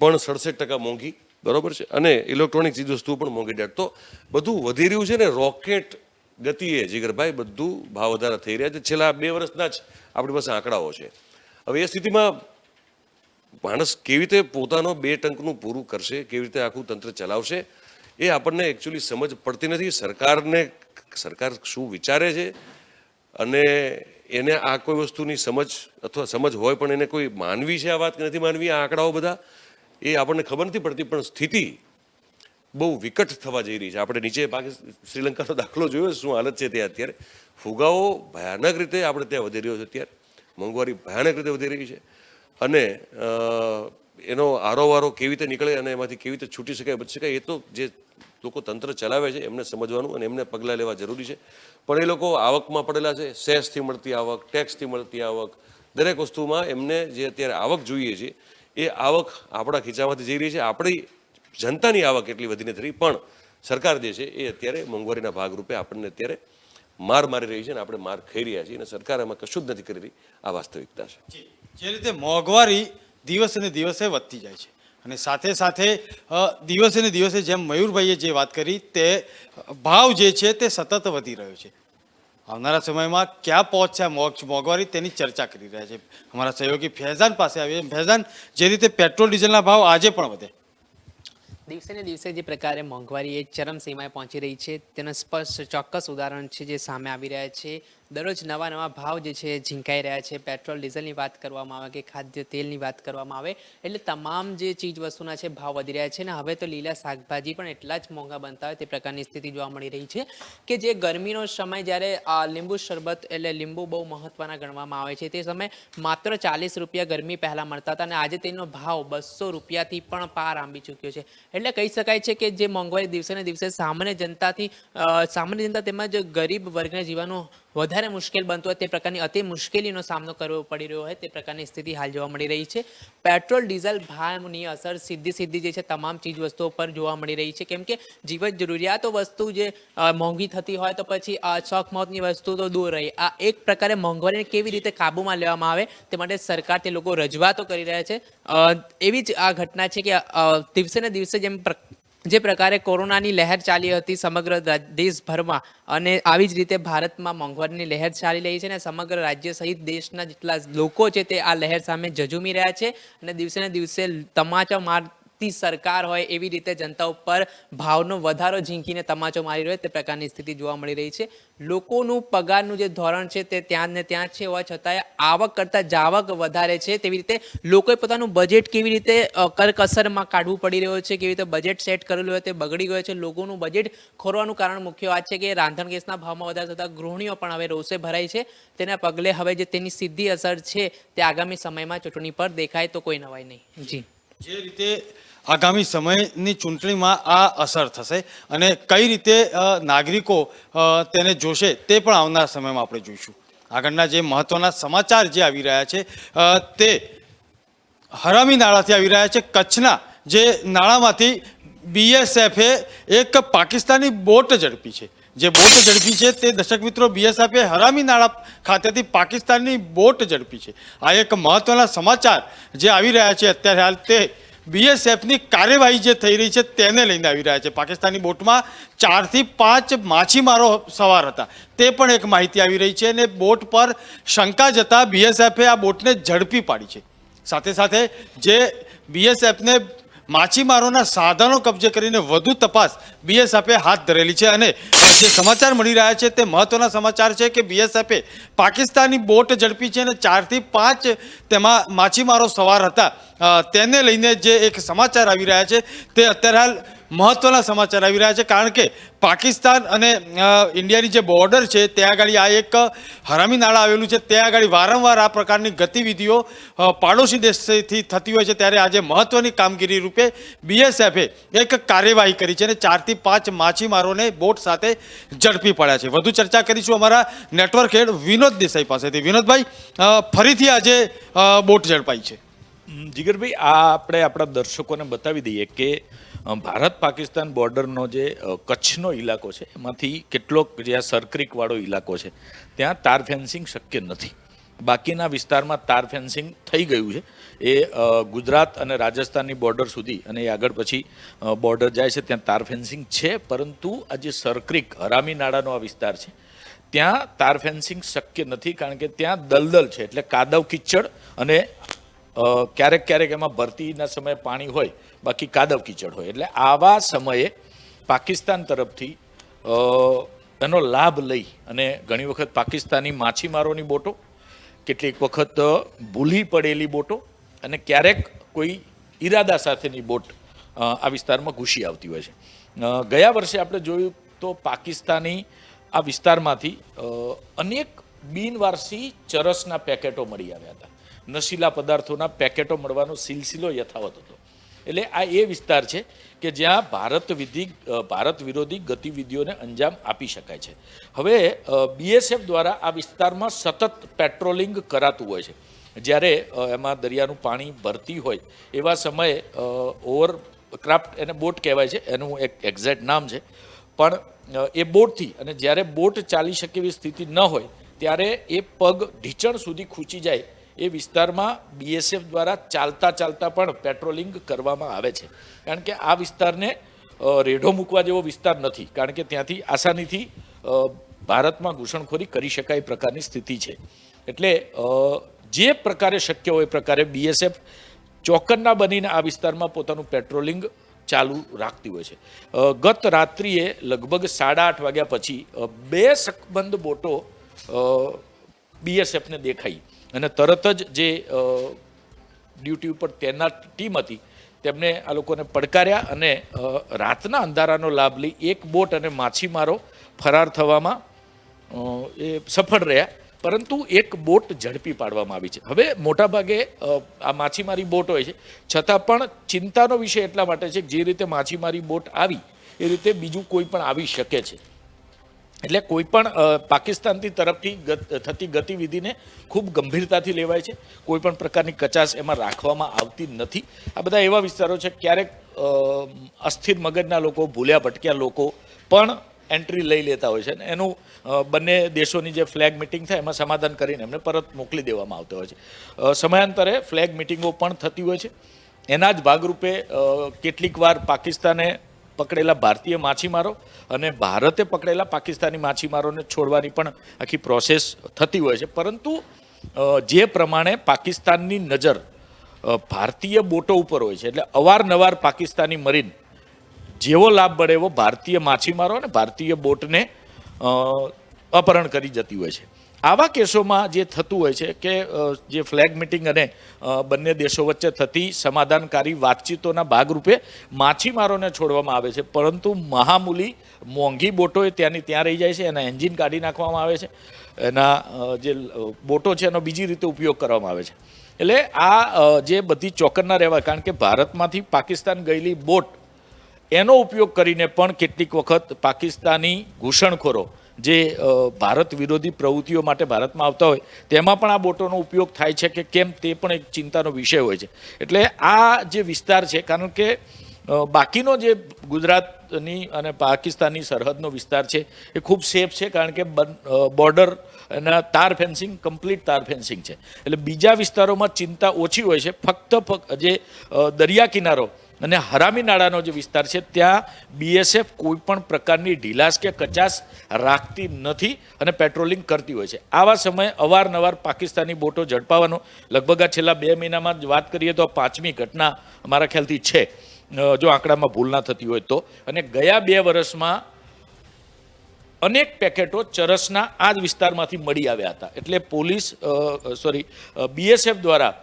પણ 67% મોંઘી, બરોબર છે. અને ઇલેક્ટ્રોનિક ચીજવસ્તુઓ પણ મોંઘી. તો બધું વધી રહ્યું છે ને રોકેટ ગતિએ જીગરભાઈ, બધું ભાવ વધારા થઈ રહ્યા છે. છેલ્લા 2 વર્ષના જ આપણી પાસે આંકડાઓ છે. હવે એ સ્થિતિમાં માણસ કેવી રીતે પોતાનો 2 ટંકનું પૂરું કરશે, કેવી રીતે આખું તંત્ર ચલાવશે, એ આપણને એકચ્યુઅલી સમજ પડતી નથી. સરકાર શું વિચારે છે અને એને આ કોઈ વસ્તુની સમજ, અથવા સમજ હોય પણ એને કોઈ માનવી છે આ વાત કે નથી માનવી, આ આંકડાઓ બધા એ આપણને ખબર નથી પડતી. પણ સ્થિતિ બહુ વિકટ થવા જઈ રહી છે. આપણે નીચે શ્રીલંકાનો દાખલો જોયો, શું હાલત છે ત્યાં અત્યારે. ફુગાવો ભયાનક રીતે આપણે ત્યાં વધી રહ્યો છે અત્યારે, મોંઘવારી ભયાનક રીતે વધી રહી છે. અને એનો આરોવારો કેવી રીતે નીકળે અને એમાંથી કેવી રીતે છૂટી શકાય, બચી શકાય, એ તો જે લોકો તંત્ર ચલાવે છે એમને સમજવાનું અને એમને પગલાં લેવા જરૂરી છે. પણ એ લોકો આવકમાં પડેલા છે, સેસથી મળતી આવક, ટેક્સથી મળતી આવક, દરેક વસ્તુમાં એમને જે અત્યારે આવક જોઈએ છે એ આવક આપણા ખીચામાંથી જઈ રહી છે. આપણી જનતાની આવક એટલી વધી નથી રહી, પણ સરકાર જે છે એ અત્યારે મોંઘવારીના ભાગરૂપે આપણને અત્યારે માર મારી રહી છે અને આપણે માર ખાઈ રહ્યા છીએ અને સરકાર એમાં કશું જ નથી કરી રહી. આ વાસ્તવિકતા છે. જે રીતે મોંઘવારી દિવસે ને દિવસે વધતી જાય છે અને સાથે સાથે દિવસે ને દિવસે જેમ મયુરભાઈએ જે વાત કરી તે ભાવ જે છે તે સતત વધી રહ્યો છે. આવનારા સમયમાં ક્યાં પહોંચશે મોંઘવારી, તેની ચર્ચા કરી રહ્યા છે. અમારા સહયોગી ફૈઝાન પાસે આવીએ. ફૈઝાન, જે રીતે પેટ્રોલ ડીઝલના ભાવ આજે પણ વધે, દિવસે ને દિવસે જે પ્રકારે મોંઘવારી એ ચરમસીમાએ પહોંચી રહી છે તેનો સ્પષ્ટ ચોક્કસ ઉદાહરણ છે જે સામે આવી રહ્યા છે. દરરોજ નવા નવા ભાવ જે છે ઝીંકાઈ રહ્યા છે. પેટ્રોલ ડીઝલની વાત કરવામાં આવે કે ખાદ્ય તેલની વાત કરવામાં આવે, એટલે તમામ જે ચીજ વસ્તુના છે ભાવ વધી રહ્યા છે. અને હવે તો લીલા શાકભાજી પણ એટલા જ મોંઘા બનતા હોય તે પ્રકારની સ્થિતિ જોવા મળી રહી છે કે જે ગરમીનો સમય, જ્યારે લીંબુ શરબત એટલે લીંબુ બહુ મહત્વના ગણવામાં આવે છે, તે સમયે માત્ર 40 રૂપિયા ગરમી પહેલાં મળતા હતા અને આજે તેનો ભાવ 200 રૂપિયાથી પણ પાર આંબી ચૂક્યો છે. એટલે કહી શકાય છે કે જે મોંઘવારી દિવસે ને દિવસે સામાન્ય જનતા તેમજ ગરીબ વર્ગના જીવનો વધારે મુશ્કેલ બનતું હોય તે પ્રકારની અતિ મુશ્કેલીનો સામનો કરવો પડી રહ્યો હોય તે પ્રકારની સ્થિતિ હાલ જોવા મળી રહી છે. પેટ્રોલ ડીઝલ ભાવની અસર સીધી જે છે તમામ ચીજ વસ્તુઓ પર જોવા મળી રહી છે, કેમ કે જીવન જરૂરિયાતો વસ્તુ જે મોંઘી થતી હોય તો પછી શોખ મોતની વસ્તુ તો દૂર રહી. આ એક પ્રકારે મોંઘવારીને કેવી રીતે કાબૂમાં લેવામાં આવે તે માટે સરકાર તે લોકો રજૂઆતો કરી રહ્યા છે. એવી જ આ ઘટના છે કે દિવસે ને દિવસે જે પ્રકારે કોરોનાની લહેર ચાલી હતી સમગ્ર દેશભરમાં અને આવી જ રીતે ભારતમાં મોંઘવારીની લહેર ચાલી રહી છે અને સમગ્ર રાજ્ય સહિત દેશના જેટલા લોકો છે તે આ લહેર સામે ઝઝૂમી રહ્યા છે અને દિવસે ને દિવસે તમાચા મારતી સરકાર હોય એવી રીતે જનતા ઉપર ભાવનો વધારો ઝીંકીને તમાચો મારી રહ્યો તે પ્રકારની સ્થિતિ જોવા મળી રહી છે. લોકોનું પગારનું જે ધોરણ છે તે ત્યાં ને ત્યાં છે, હોવા છતાંય આવક કરતાં જાવક વધારે છે. તેવી રીતે લોકોએ પોતાનું બજેટ કેવી રીતે કરકસરમાં કાઢવું પડી રહ્યો છે, કેવી રીતે બજેટ સેટ કરેલું હોય તે બગડી ગયો છે. લોકોનું બજેટ ખોરવાનું કારણ મુખ્ય વાત છે કે રાંધણ ગેસના ભાવમાં વધારે થતાં ગૃહિણીઓ પણ હવે રોષે ભરાઈ છે. તેના પગલે હવે જે તેની સીધી અસર છે તે આગામી સમયમાં ચૂંટણી પર દેખાય તો કોઈ નવાઈ નહીં. જી, જે રીતે આગામી સમયની ચૂંટણીમાં આ અસર થશે અને કઈ રીતે નાગરિકો તેને જોશે તે પણ આવનાર સમયમાં આપણે જોઈશું. આગળના જે મહત્વના સમાચાર જે આવી રહ્યા છે તે હરામી નાળાથી આવી રહ્યા છે. કચ્છના જે નાળામાંથી BSFે એક પાકિસ્તાની બોટ ઝડપી છે. જે બોટ ઝડપી છે તે દર્શક મિત્રો BSFે હરામી નાળા ખાતેથી પાકિસ્તાનની બોટ ઝડપી છે. આ એક મહત્વના સમાચાર જે આવી રહ્યા છે અત્યારે હાલ તે BSFની કાર્યવાહી જે થઈ રહી છે તેને લઈને આવી રહ્યા છે. પાકિસ્તાની બોટમાં 4 થી 5 માછીમારો સવાર હતા તે પણ એક માહિતી આવી રહી છે અને બોટ પર શંકા જતા BSFે આ બોટને ઝડપી પાડી છે. સાથે સાથે જે BSFને માછીમારોના સાધનો કબજે કરીને વધુ તપાસ BSFે હાથ ધરેલી છે અને જે સમાચાર મળી રહ્યા છે તે મહત્વના સમાચાર છે કે BSFે પાકિસ્તાની બોટ ઝડપી છે અને 4 થી 5 તેમાં માછીમારો સવાર હતા. તેને લઈને જે એક સમાચાર આવી રહ્યા છે તે અત્યારે હાલ મહત્વના સમાચાર આવી રહ્યા છે, કારણ કે પાકિસ્તાન અને ઇન્ડિયાની જે બોર્ડર છે ત્યાં આગળ આ એક હરામી નાળા આવેલું છે. ત્યાં આગળ વારંવાર આ પ્રકારની ગતિવિધિઓ પાડોશી દેશથી થતી હોય છે. ત્યારે આજે મહત્વની કામગીરી રૂપે BSFે એક કાર્યવાહી કરી છે અને 4 થી 5 માછીમારોને બોટ સાથે ઝડપી પડ્યા છે. વધુ ચર્ચા કરીશું અમારા નેટવર્ક હેડ વિનોદ દેસાઈ પાસેથી. વિનોદભાઈ, ફરીથી આજે બોટ ઝડપાઈ છે. જીગરભાઈ, આ આપણે આપણા દર્શકોને બતાવી દઈએ કે ભારત પાકિસ્તાન બોર્ડરનો જે કચ્છનો ઇલાકો છે એમાંથી કેટલોક જ્યાં સરક્રીકવાળો ઇલાકો છે ત્યાં તાર ફેન્સિંગ શક્ય નથી. બાકીના વિસ્તારમાં તાર ફેન્સિંગ થઈ ગયું છે. એ ગુજરાત અને રાજસ્થાનની બોર્ડર સુધી અને એ આગળ પછી બોર્ડર જાય છે ત્યાં તાર ફેન્સિંગ છે, પરંતુ આ જે સરક્રીક હરામી નાળાનો આ વિસ્તાર છે ત્યાં તાર ફેન્સિંગ શક્ય નથી, કારણ કે ત્યાં દલદલ છે, એટલે કાદવ કિચડ અને ક્યારેક એમાં ભરતીના સમયે પાણી હોય, બાકી કાદવ કીચડ હોય. એટલે આવા સમયે પાકિસ્તાન તરફથી એનો લાભ લઈ અને ઘણી વખત પાકિસ્તાની માછીમારોની બોટો, કેટલીક વખત ભૂલી પડેલી બોટો અને ક્યારેક કોઈ ઈરાદા સાથેની બોટ આ વિસ્તારમાં ઘૂસી આવતી હોય છે. ગયા વર્ષે આપણે જોયું તો પાકિસ્તાની આ વિસ્તારમાંથી અનેક બિનવારસી ચરસના પેકેટો મળી આવ્યા હતા. નશીલા પદાર્થોના પેકેટો મળવાનો સિલસિલો યથાવત હતો. એટલે આ એ વિસ્તાર છે કે જ્યાં ભારત વિરોધી ગતિવિધિઓને અંજામ આપી શકાય છે. હવે BSF દ્વારા આ વિસ્તારમાં સતત પેટ્રોલિંગ કરાતું હોય છે. જ્યારે એમાં દરિયાનું પાણી ભરતી હોય એવા સમયે ઓવરક્રાફ્ટ એને બોટ કહેવાય છે, એનું એક એક્ઝેક્ટ નામ છે, પણ એ બોટથી અને જ્યારે બોટ ચાલી શકે એવી સ્થિતિ ન હોય ત્યારે એ પગ ઢીચણ સુધી ખૂંચી જાય એ વિસ્તારમાં BSF દ્વારા ચાલતા પણ પેટ્રોલિંગ કરવામાં આવે છે. કારણ કે આ વિસ્તારને રેઢો મૂકવા જેવો વિસ્તાર નથી, કારણ કે ત્યાંથી આસાનીથી ભારતમાં ઘૂસણખોરી કરી શકાય એ પ્રકારની સ્થિતિ છે. એટલે જે પ્રકારે શક્ય હોય એ પ્રકારે BSF ચોકન્ના બનીને આ વિસ્તારમાં પોતાનું પેટ્રોલિંગ ચાલુ રાખતી હોય છે. ગત રાત્રિએ લગભગ 8:30 વાગ્યા પછી 2 શકમંદ બોટો BSFને દેખાઈ અને તરત જ જે ડ્યુટી ઉપર તૈનાત ટીમ હતી તેમને આ લોકોને પડકાર્યા અને રાતના અંધારાનો લાભ લઈ એક બોટ અને માછીમારો ફરાર થવામાં એ સફળ રહ્યા, પરંતુ એક બોટ ઝડપી પાડવામાં આવી છે. હવે મોટાભાગે આ માછીમારી બોટ હોય છે, છતાં પણ ચિંતાનો વિષય એટલા માટે છે કે જે રીતે માછીમારી બોટ આવી એ રીતે બીજું કોઈ પણ આવી શકે છે. એટલે કોઈ પણ પાકિસ્તાનથી તરફથી થતી ગતિવિધિને ખૂબ ગંભીરતાથી લેવાય છે. કોઈ પણ પ્રકારની કચાશ એમાં રાખવામાં આવતી નથી. આ બધા એવા વિસ્તારો છે ક્યારેક અસ્થિર મગજના લોકો, ભૂલ્યા ભટક્યા લોકો પણ એન્ટ્રી લઈ લેતા હોય છે અને એનું બંને દેશોની જે ફ્લેગ મિટિંગ થાય એમાં સમાધાન કરીને એમને પરત મોકલી દેવામાં આવતા હોય છે. સમયાંતરે ફ્લેગ મિટિંગો પણ થતી હોય છે. એના જ ભાગરૂપે કેટલીક વાર પાકિસ્તાને પકડેલા ભારતીય માછીમારો અને ભારતે પકડેલા પાકિસ્તાની માછીમારોને છોડવાની પણ આખી પ્રોસેસ થતી હોય છે. પરંતુ જે પ્રમાણે પાકિસ્તાનની નજર ભારતીય બોટો ઉપર હોય છે, એટલે અવારનવાર પાકિસ્તાની મરીન જેવો લાભ મળે એવો ભારતીય માછીમારો અને ભારતીય બોટને અપહરણ કરી જતી હોય છે. આવા કેસોમાં જે થતું હોય છે કે જે ફ્લેગ મિટિંગ અને બંને દેશો વચ્ચે થતી સમાધાનકારી વાતચીતોના ભાગરૂપે માછીમારોને છોડવામાં આવે છે, પરંતુ મહામૂલી મોંઘી બોટો એ ત્યાંની ત્યાં રહી જાય છે. એના એન્જિન કાઢી નાખવામાં આવે છે, એના જે બોટો છે એનો બીજી રીતે ઉપયોગ કરવામાં આવે છે. એટલે આ જે બધી ચોકરના રહેવા, કારણ કે ભારતમાંથી પાકિસ્તાન ગયેલી બોટ એનો ઉપયોગ કરીને પણ કેટલીક વખત પાકિસ્તાની ઘૂસણખોરો જે ભારત વિરોધી પ્રવૃત્તિઓ માટે ભારતમાં આવતા હોય તેમાં પણ આ બોટોનો ઉપયોગ થાય છે કે કેમ, તે પણ એક ચિંતાનો વિષય હોય છે. એટલે આ જે વિસ્તાર છે, કારણ કે બાકીનો જે ગુજરાતની અને પાકિસ્તાનની સરહદનો વિસ્તાર છે એ ખૂબ સેફ છે, કારણ કે બોર્ડર એના તાર ફેન્સિંગ, કમ્પ્લીટ તાર ફેન્સિંગ છે. એટલે બીજા વિસ્તારોમાં ચિંતા ઓછી હોય છે. ફક્ત જે દરિયા કિનારો અને હરામી નાળાનો જે વિસ્તાર છે ત્યાં BSF કોઈ પણ પ્રકારની ઢીલાસ કે કચાશ રાખતી નથી અને પેટ્રોલિંગ કરતી હોય છે. આવા સમયે અવારનવાર પાકિસ્તાની બોટો ઝડપાવાનો લગભગ આ છેલ્લા 2 મહિનામાં જ વાત કરીએ તો 5મી ઘટના મારા ખ્યાલથી છે, જો આંકડામાં ભૂલ ના થતી હોય તો. અને ગયા 2 વર્ષમાં અનેક પેકેટો ચરસના આ જ વિસ્તારમાંથી મળી આવ્યા હતા. એટલે BSF દ્વારા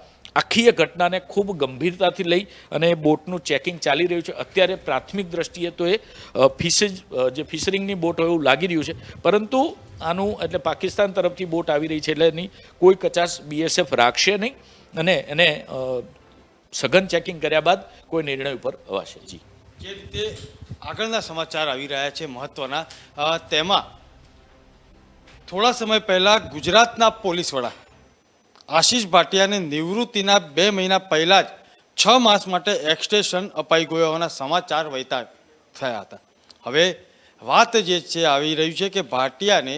આખી એ ઘટનાને ખૂબ ગંભીરતાથી લઈ અને બોટનું ચેકિંગ ચાલી રહ્યું છે. અત્યારે પ્રાથમિક દ્રષ્ટિએ તો એ ફિશરિંગની બોટ હોય એવું લાગી રહ્યું છે, પરંતુ આનું એટલે પાકિસ્તાન તરફથી બોટ આવી રહી છે એટલે એની કોઈ કચાશ BSF રાખશે નહીં અને એને સઘન ચેકિંગ કર્યા બાદ કોઈ નિર્ણય ઉપર અવાશે. જી, જે રીતે આગળના સમાચાર આવી રહ્યા છે મહત્વના, તેમાં થોડા સમય પહેલા ગુજરાતના પોલીસ વડા આશિષ ભાટિયાને નિવૃત્તિના 2 મહિના પહેલા જ 6 માસ માટે એક્સટેન્શન અપાઈ ગયો હોવાના સમાચાર વહેતા થયા હતા. હવે વાત જે છે આવી રહ્યું છે કે ભાટિયાને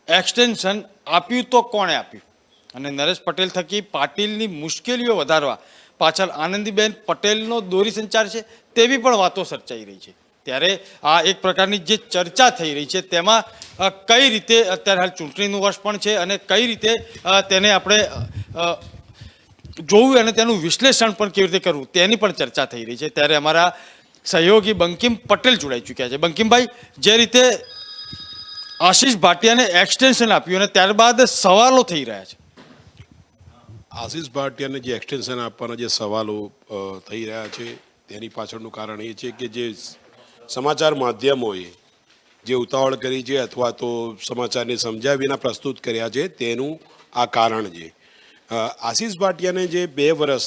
એક્સટેન્શન આપ્યું તો કોણે આપ્યું, અને નરેશ પટેલ થકી પાટીલની મુશ્કેલીઓ વધારવા પાછળ આનંદીબેન પટેલનો દોરી સંચાર છે તેવી પણ વાતો સર્ચાઈ રહી છે. ત્યારે આ એક પ્રકારની જે ચર્ચા થઈ રહી છે તેમાં કઈ રીતે અત્યારે હાલ ચૂંટણીનું વર્ષ પણ છે અને કઈ રીતે તેને આપણે જોવું અને તેનું વિશ્લેષણ પણ કેવી રીતે કરવું તેની પણ ચર્ચા થઈ રહી છે. ત્યારે અમારા સહયોગી બંકિમ પટેલ જોડાઈ ચૂક્યા છે. બંકિમભાઈ, જે રીતે આશિષ ભાટિયાને એક્સટેન્શન આપ્યું અને ત્યારબાદ સવાલો થઈ રહ્યા છે, આશિષ ભાટિયાને જે એક્સટેન્શન આપવાના જે સવાલો થઈ રહ્યા છે તેની પાછળનું કારણ એ છે કે જે સમાચાર માધ્યમોએ જે ઉતાવળ કરી છે અથવા તો સમાચારને સમજ્યા વિના પ્રસ્તુત કર્યા છે તેનું આ કારણ છે. આશિષ ભાટિયાને જે 2 વર્ષ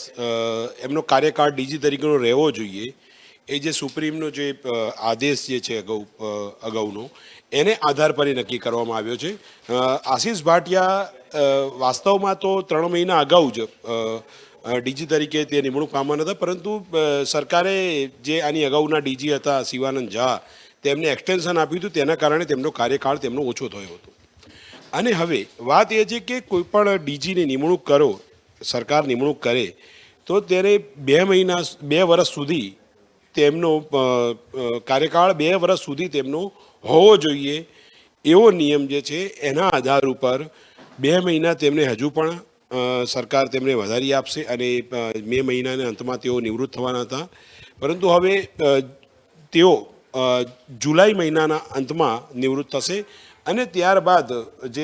એમનો કાર્યકાળ DG તરીકેનો રહેવો જોઈએ એ જે સુપ્રીમનો જે આદેશ જે છે અગાઉનો એને આધાર પર નક્કી કરવામાં આવ્યો છે. આશિષ ભાટિયા વાસ્તવમાં તો 3 મહિના અગાઉ જ DG તરીકે તે નિમણૂક પામવાના હતા, પરંતુ સરકારે જે આની અગાઉના DG હતા શિવાનંદ ઝા તેમને એક્સટેન્શન આપ્યું હતું, તેના કારણે તેમનો કાર્યકાળ તેમનો ઓછો થયો હતો. અને હવે વાત એ છે કે કોઈ પણ DGની નિમણૂક કરો, સરકાર નિમણૂક કરે તો ત્યારે 2 વર્ષ સુધી તેમનો કાર્યકાળ 2 વર્ષ સુધી તેમનો હોવો જોઈએ એવો નિયમ જે છે એના આધાર ઉપર 2 મહિના તેમને હજુ પણ સરકાર તેમને વધારી આપશે અને મે મહિનાના અંતમાં તેઓ નિવૃત્ત થવાના હતા. પરંતુ હવે તેઓ જુલાઈ મહિનાના અંતમાં નિવૃત્ત થશે અને ત્યારબાદ જે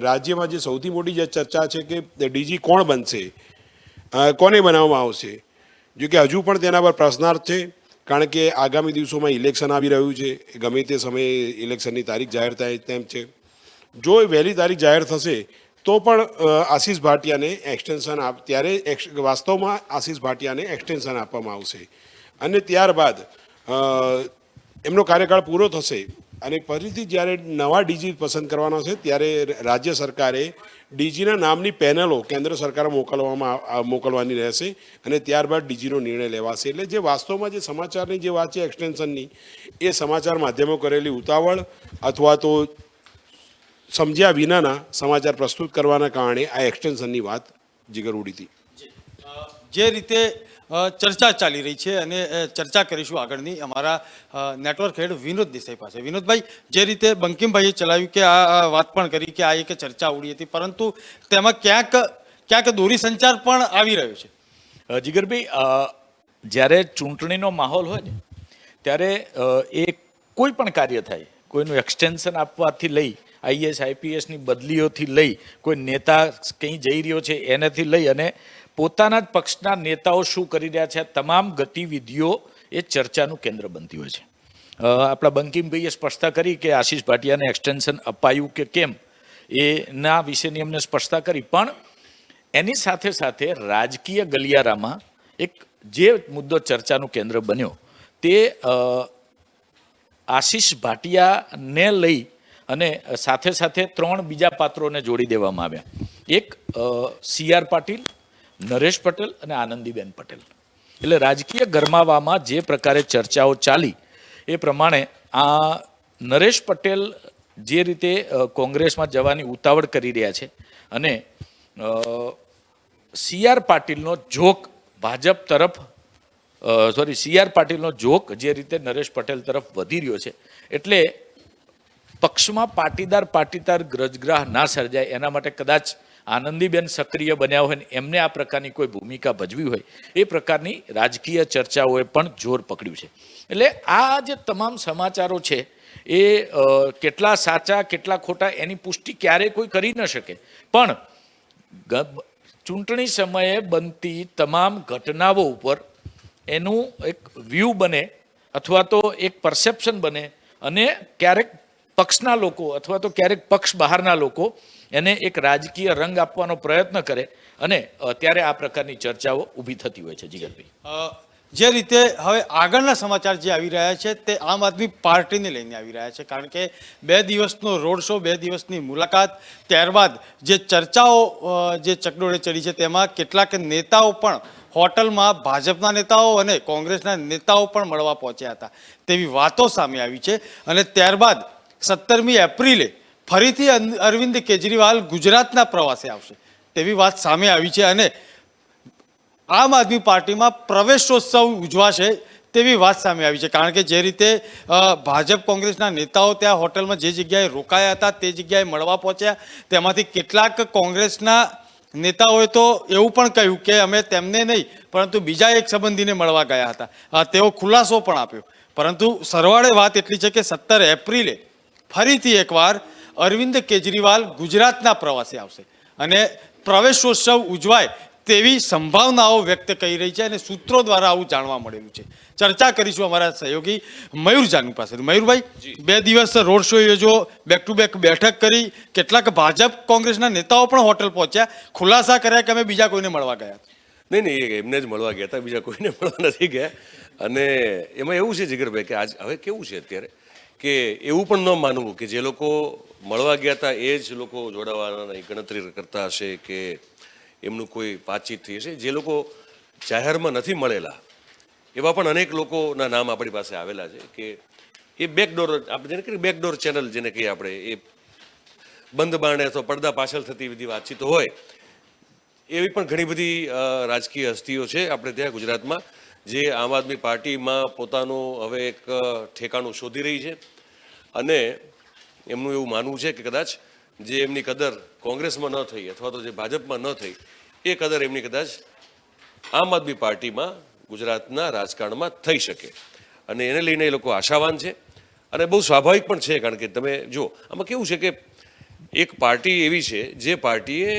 રાજ્યમાં જે સૌથી મોટી જે ચર્ચા છે કે DG કોણ બનશે, કોને બનાવવામાં આવશે, જો કે હજુ પણ તેના પર પ્રશ્નાર્થ છે, કારણ કે આગામી દિવસોમાં ઇલેક્શન આવી રહ્યું છે. ગમે તે સમયે ઇલેક્શનની તારીખ જાહેર થાય તેમ છે. જો વહેલી તારીખ જાહેર થશે તો પણ આશિષ ભાટિયાને એક્સટેન્શન ત્યારે વાસ્તવમાં આશિષ ભાટિયાને એક્સટેન્શન આપવામાં આવશે અને ત્યારબાદ એમનો કાર્યકાળ પૂરો થશે અને ફરીથી જ્યારે નવા ડીજી પસંદ કરવાના છે ત્યારે રાજ્ય સરકારે ડીજીના નામની પેનલો કેન્દ્ર સરકાર મોકલવાની રહેશે અને ત્યારબાદ ડીજીનો નિર્ણય લેવાશે. એટલે જે વાસ્તવમાં જે સમાચારની જે વાત છે એક્સટેન્શનની, એ સમાચાર માધ્યમો કરેલી ઉતાવળ અથવા તો સમજ્યા વિનાના સમાચાર પ્રસ્તુત કરવાના કારણે આ એક્સટેન્શનની વાત જીગર ઉડી હતી. જે રીતે ચર્ચા ચાલી રહી છે અને ચર્ચા કરીશું આગળની અમારા નેટવર્ક હેડ વિનોદ દેસાઈ પાસે. વિનોદભાઈ, જે રીતે બંકિમભાઈએ ચલાવ્યું કે આ વાત પણ કરી કે આ એક ચર્ચા ઉડી હતી, પરંતુ તેમાં ક્યાંક દોરી સંચાર પણ આવી રહ્યો છે. જીગરભાઈ, જ્યારે ચૂંટણીનો માહોલ હોય ને ત્યારે એ કોઈ પણ કાર્ય થાય, કોઈનું એક્સટેન્શન આપવાથી લઈ આઈએસ આઈપીએસની બદલીઓથી લઈ કોઈ નેતા કંઈ જઈ રહ્યો છે એનાથી લઈ અને પોતાના જ પક્ષના નેતાઓ શું કરી રહ્યા છે, તમામ ગતિવિધિઓ એ ચર્ચાનું કેન્દ્ર બનતી હોય છે. આપણા બંકિમભાઈએ સ્પષ્ટતા કરી કે આશીષ ભાટિયાને એક્સટેન્શન અપાયું કે કેમ એના વિશેની અમને સ્પષ્ટતા કરી, પણ એની સાથે સાથે રાજકીય ગલિયારામાં એક જે મુદ્દો ચર્ચાનું કેન્દ્ર બન્યો તે આશીષ ભાટિયાને લઈ અને સાથે સાથે 3 બીજા પાત્રોને જોડી દેવામાં આવ્યા. એક CR પાટીલ, નરેશ પટેલ અને આનંદીબેન પટેલ. એટલે રાજકીય ગરમાવામાં જે પ્રકારે ચર્ચાઓ ચાલી એ પ્રમાણે આ નરેશ પટેલ જે રીતે કોંગ્રેસમાં જવાની ઉતાવળ કરી રહ્યા છે અને CR પાટીલનો ઝોક ભાજપ તરફ CR પાટીલનો ઝોક જે રીતે નરેશ પટેલ તરફ વધી રહ્યો છે, એટલે પક્ષમાં પાટીદાર ગ્રજગ્રાહ ના સર્જાય એના માટે કદાચ આનંદીબેન સક્રિય બન્યા હોય ને એમને આ પ્રકારની કોઈ ભૂમિકા ભજવી હોય એ પ્રકારની રાજકીય ચર્ચાઓએ પણ જોર પકડ્યું છે. એટલે આ જે તમામ સમાચારો છે એ કેટલા સાચા કેટલા ખોટા એની પુષ્ટિ ક્યારેય કોઈ કરી ન શકે, પણ ચૂંટણી સમયે બનતી તમામ ઘટનાઓ ઉપર એનું એક વ્યૂ બને અથવા તો એક પરસેપ્શન બને અને ક્યારેક પક્ષના લોકો અથવા તો ક્યારેક પક્ષ બહારના લોકો એને એક રાજકીય રંગ આપવાનો પ્રયત્ન કરે અને ત્યારે આ પ્રકારની ચર્ચાઓ ઊભી થતી હોય છે. જીગરભાઈ, જે રીતે હવે આગળના સમાચાર જે આવી રહ્યા છે તે આમ આદમી પાર્ટીને લઈને આવી રહ્યા છે, કારણ કે 2 દિવસનો રોડ શો, 2 દિવસની મુલાકાત, ત્યારબાદ જે ચર્ચાઓ જે ચકડોળે ચડી છે તેમાં કેટલાક નેતાઓ પણ હોટલમાં ભાજપના નેતાઓ અને કોંગ્રેસના નેતાઓ પણ મળવા પહોંચ્યા હતા તેવી વાતો સામે આવી છે. અને ત્યારબાદ 17મી એપ્રિલે ફરીથી અરવિંદ કેજરીવાલ ગુજરાતના પ્રવાસે આવશે તેવી વાત સામે આવી છે અને આમ આદમી પાર્ટીમાં પ્રવેશોત્સવ ઉજવાશે તેવી વાત સામે આવી છે, કારણ કે જે રીતે ભાજપ કોંગ્રેસના નેતાઓ ત્યાં હોટલમાં જે જગ્યાએ રોકાયા હતા તે જગ્યાએ મળવા પહોંચ્યા, તેમાંથી કેટલાક કોંગ્રેસના નેતાઓએ તો એવું પણ કહ્યું કે અમે તેમને નહીં પરંતુ બીજા એક સંબંધીને મળવા ગયા હતા. તેઓ ખુલાસો પણ આપ્યો, પરંતુ સરવાળે વાત એટલી છે કે 17 એપ્રિલે ફરીથી એકવાર અરવિંદ કેજરીવાલ ગુજરાતના પ્રવાસે આવશે અને પ્રવેશોત્સવ ઉજવાય તેવી સંભાવનાઓ વ્યક્ત કરી રહી છે અને સૂત્રો દ્વારા આવું જાણવા મળેલું છે. ચર્ચા કરીશું અમારા સહયોગી મયુર જાની પાસેથી. મયુરભાઈ, 2 દિવસ રોડ શો યોજો, બેક ટુ બેક બેઠક કરી, કેટલાક ભાજપ કોંગ્રેસના નેતાઓ પણ હોટલ પહોંચ્યા, ખુલાસા કર્યા કે અમે બીજા કોઈને મળવા ગયા. નહીં, એમને જ મળવા ગયા હતા, બીજા કોઈને મળવા નથી ગયા. અને એમાં એવું છે જીગરભાઈ કે આજ હવે કેવું છે અત્યારે કે એવું પણ ન માનવું કે જે લોકો મળવા ગયા હતા એ જ લોકો જોડાવાના ગણતરી કરતા હશે કે એમનું કોઈ વાતચીત થઈ હશે. જે લોકો જાહેરમાં નથી મળેલા એવા પણ અનેક લોકોના નામ આપણી પાસે આવેલા છે કે એ બેકડોર, આપણે જેને કહીએ બેકડોર ચેનલ જેને કહીએ આપણે, એ બંધ બારણે અથવા પડદા પાછળ થતી બધી વાતચીતો હોય એવી પણ ઘણી બધી રાજકીય હસ્તીઓ છે આપણે ત્યાં ગુજરાતમાં જે આમ આદમી પાર્ટીમાં પોતાનું હવે એક ઠેકાણું શોધી રહી છે અને એમનું એવું માનવું છે કે કદાચ જે એમની કદર કોંગ્રેસમાં ન થઈ અથવા તો જે ભાજપમાં ન થઈ એ કદર એમની કદાચ આમ આદમી પાર્ટીમાં ગુજરાતના રાજકારણમાં થઈ શકે અને એને લઈને એ લોકો આશાવાન છે અને બહુ સ્વાભાવિક પણ છે. કારણ કે તમે જો આમાં કેવું છે કે એક પાર્ટી એવી છે જે પાર્ટીએ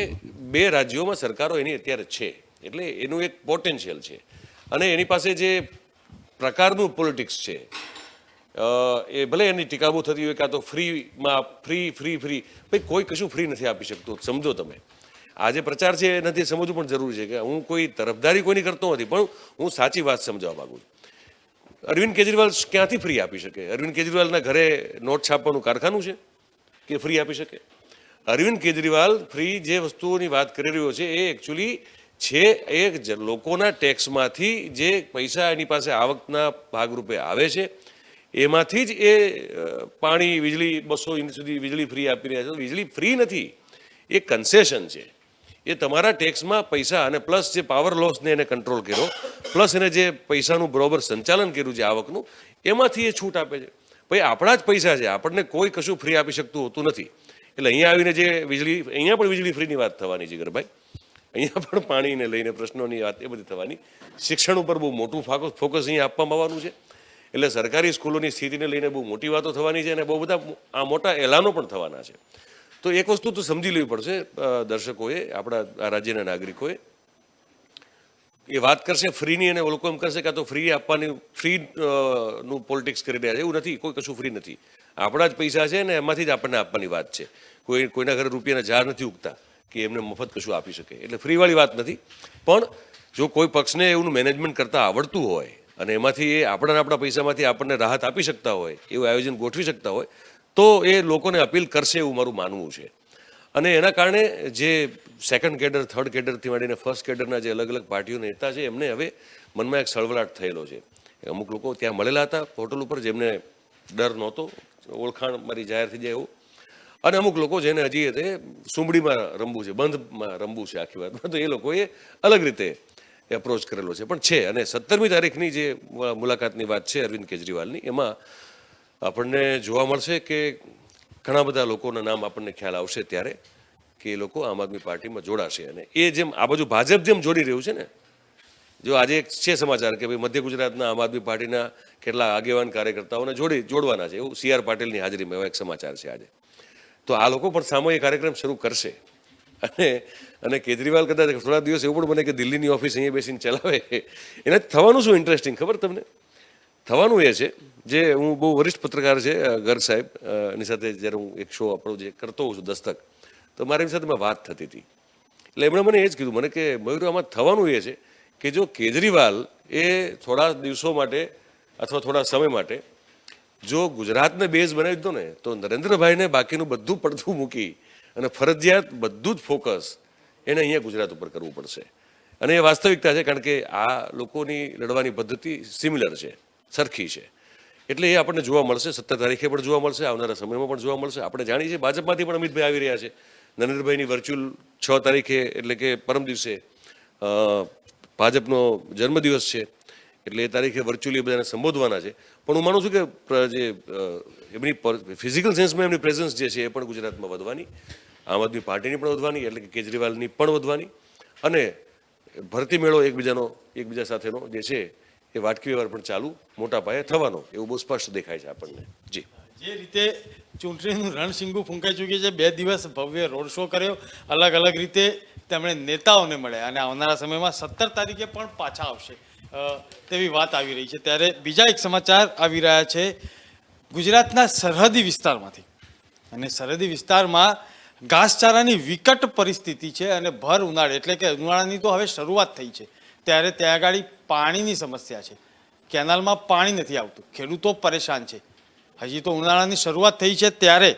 2 રાજ્યોમાં સરકારો એની અત્યારે છે, એટલે એનું એક પોટેન્શિયલ છે અને એની પાસે જે પ્રકારનું પોલિટિક્સ છે એ ભલે એની ટીકાબો થતી હોય કાં તો ફ્રીમાં ફ્રી ભાઈ કોઈ કશું ફ્રી નથી આપી શકતું. સમજો તમે આ જે પ્રચાર છે એ નથી સમજવું પણ જરૂરી છે કે હું કોઈ તરફદારી કોઈની કરતો નથી, પણ હું સાચી વાત સમજાવવા માગું છું. અરવિંદ કેજરીવાલ ક્યાંથી ફ્રી આપી શકે? અરવિંદ કેજરીવાલના ઘરે નોટ છાપવાનું કારખાનું છે કે ફ્રી આપી શકે? અરવિંદ કેજરીવાલ ફ્રી જે વસ્તુઓની વાત કરી રહ્યો છે એ એકચ્યુઅલી છે એ લોકોના ટેક્સમાંથી જે પૈસા એની પાસે આવકના ભાગરૂપે આવે છે એમાંથી જ એ પાણી વીજળી 200 યુનિટ સુધી વીજળી ફ્રી આપી રહ્યા છે. વીજળી ફ્રી નથી, એ કન્સેશન છે. એ તમારા ટેક્સમાં પૈસા અને પ્લસ જે પાવર લોસને એને કંટ્રોલ કર્યો, પ્લસ એને જે પૈસાનું બરોબર સંચાલન કર્યું છે આવકનું, એમાંથી એ છૂટ આપે છે. ભાઈ આપણા જ પૈસા છે, આપણને કોઈ કશું ફ્રી આપી શકતું હોતું નથી. એટલે અહીંયા આવીને જે વીજળી, અહીંયા પણ વીજળી ફ્રીની વાત થવાની જીગરભાઈ, અહીંયા પણ પાણીને લઈને પ્રશ્નોની વાત એ બધી થવાની. શિક્ષણ ઉપર બહુ મોટું ફોકસ અહીંયા આપવામાં આવવાનું છે. એટલે સરકારી સ્કૂલોની સ્થિતિને લઈને બહુ મોટી વાતો થવાની છે અને બહુ બધા આ મોટા એલાનો પણ થવાના છે. તો એક વસ્તુ તો સમજી લેવી પડશે દર્શકોએ, આપણા આ રાજ્યના નાગરિકોએ. એ વાત કરશે ફ્રીની અને લોકો એમ કરશે કે આ તો ફ્રી આપવાની, ફ્રી નું પોલિટિક્સ કરી રહ્યા છે. એવું નથી, કોઈ કશું ફ્રી નથી. આપણા જ પૈસા છે ને એમાંથી જ આપણને આપવાની વાત છે. કોઈના ઘરે રૂપિયાના ઝાડ નથી ઉગતા કે એમને મફત કશું આપી શકે. એટલે ફ્રીવાળી વાત નથી. પણ જો કોઈ પક્ષને એવું મેનેજમેન્ટ કરતા આવડતું હોય અને એમાંથી એ આપણા પૈસામાંથી આપણને રાહત આપી શકતા હોય, એવું આયોજન ગોઠવી શકતા હોય, તો એ લોકોને અપીલ કરશે એવું મારું માનવું છે. અને એના કારણે જે સેકન્ડ કેડર, થર્ડ કેડરથી માંડીને ફર્સ્ટ કેડરના જે અલગ અલગ પાર્ટીઓના નેતા છે એમને હવે મનમાં એક સળવળાટ થયેલો છે. અમુક લોકો ત્યાં મળેલા હતા હોટલ ઉપર જેમને ડર નહોતો, ઓળખાણ મારી જાહેર થઈ જાય એવું. અને અમુક લોકો જેને હજી તે સુંબડીમાં રમવું છે, બંધમાં રમવું છે આખી વાતમાં, તો એ લોકોએ અલગ રીતે એપ્રોચ કરેલો છે. પણ છે, અને 17મી તારીખની જે મુલાકાતની વાત છે અરવિંદ કેજરીવાલની, એમાં આપણને જોવા મળશે કે ઘણા બધા લોકોના નામ આપણને ખ્યાલ આવશે ત્યારે કે એ લોકો આમ આદમી પાર્ટીમાં જોડાશે. અને એ જેમ આ બાજુ ભાજપ જેમ જોડી રહ્યું છે ને, જો આજે એક છે સમાચાર કે ભાઈ મધ્ય ગુજરાતના આમ આદમી પાર્ટીના કેટલા આગેવાન કાર્યકર્તાઓને જોડવાના છે, એવું CR પાટીલની હાજરીમાં એવા એક સમાચાર છે આજે. તો આ લોકો પણ સામૂહિક કાર્યક્રમ શરૂ કરશે. અને કેજરીવાલ કદાચ થોડા દિવસ એવું પણ બને કે દિલ્હીની ઓફિસ અહીંયા બેસીને ચલાવે. એને થવાનું શું ઇન્ટરેસ્ટિંગ ખબર તમને? થવાનું એ છે, જે હું બહુ વરિષ્ઠ પત્રકાર છે ગર્ગ સાહેબ, એની સાથે જ્યારે હું એક શો આપણો જે કરતો હોઉં છું દસ્તક, તો મારી સાથે મેં વાત થતી હતી. એટલે એમણે મને એ જ કીધું મને કે મયુર, આમાં થવાનું એ છે કે જો કેજરીવાલ એ થોડા દિવસો માટે અથવા થોડા સમય માટે જો ગુજરાતને બેઝ બનાવી દીધો ને, તો નરેન્દ્રભાઈને બાકીનું બધું પડતું મૂકી અને ફરજિયાત બધું જ ફોકસ એને અહીંયા ગુજરાત ઉપર કરવું પડશે. અને એ વાસ્તવિકતા છે, કારણ કે આ લોકોની લડવાની પદ્ધતિ સિમિલર છે, સરખી છે. એટલે એ આપણને જોવા મળશે, 17 તારીખે પણ જોવા મળશે, આવનારા સમયમાં પણ જોવા મળશે. આપણે જાણીએ છીએ ભાજપમાંથી પણ અમિતભાઈ આવી રહ્યા છે. નરેન્દ્રભાઈની વર્ચ્યુઅલ 6 તારીખે એટલે કે પરમ દિવસે ભાજપનો જન્મદિવસ છે, એટલે એ તારીખે વર્ચ્યુઅલી બધાને સંબોધવાના છે. પણ હું માનું છું કે જે એમની ફિઝિકલ સેન્સમાં એમની પ્રેઝન્સ જે છે એ પણ ગુજરાતમાં વધવાની, આમ આદમી પાર્ટીની પણ વધવાની, એટલે કે કેજરીવાલની પણ વધવાની. અને ભરતી મેળો એકબીજા સાથેનો જે છે એ વાટકી વ્યવહાર પણ ચાલુ મોટા પાયે થવાનો, એવું બહુ સ્પષ્ટ દેખાય છે આપણને. જી, જે રીતે ચૂંટણીનું રણશીંગું ફૂંકાઈ ચૂક્યું છે, 2 દિવસ ભવ્ય રોડ શો કર્યો, અલગ અલગ રીતે તેમણે નેતાઓને મળ્યા, અને આવનારા સમયમાં 17 તારીખે પણ પાછા આવશે તેવી વાત આવી રહી છે. ત્યારે બીજા એક સમાચાર આવી રહ્યા છે ગુજરાતના સરહદી વિસ્તારમાંથી. અને સરહદી વિસ્તારમાં ઘાસચારાની વિકટ પરિસ્થિતિ છે, અને ભર ઉનાળે એટલે કે ઉનાળાની તો હવે શરૂઆત થઈ છે ત્યારે ત્યાં આગળ પાણીની સમસ્યા છે. કેનાલમાં પાણી નથી આવતું, ખેડૂતો પરેશાન છે. હજી તો ઉનાળાની શરૂઆત થઈ છે ત્યારે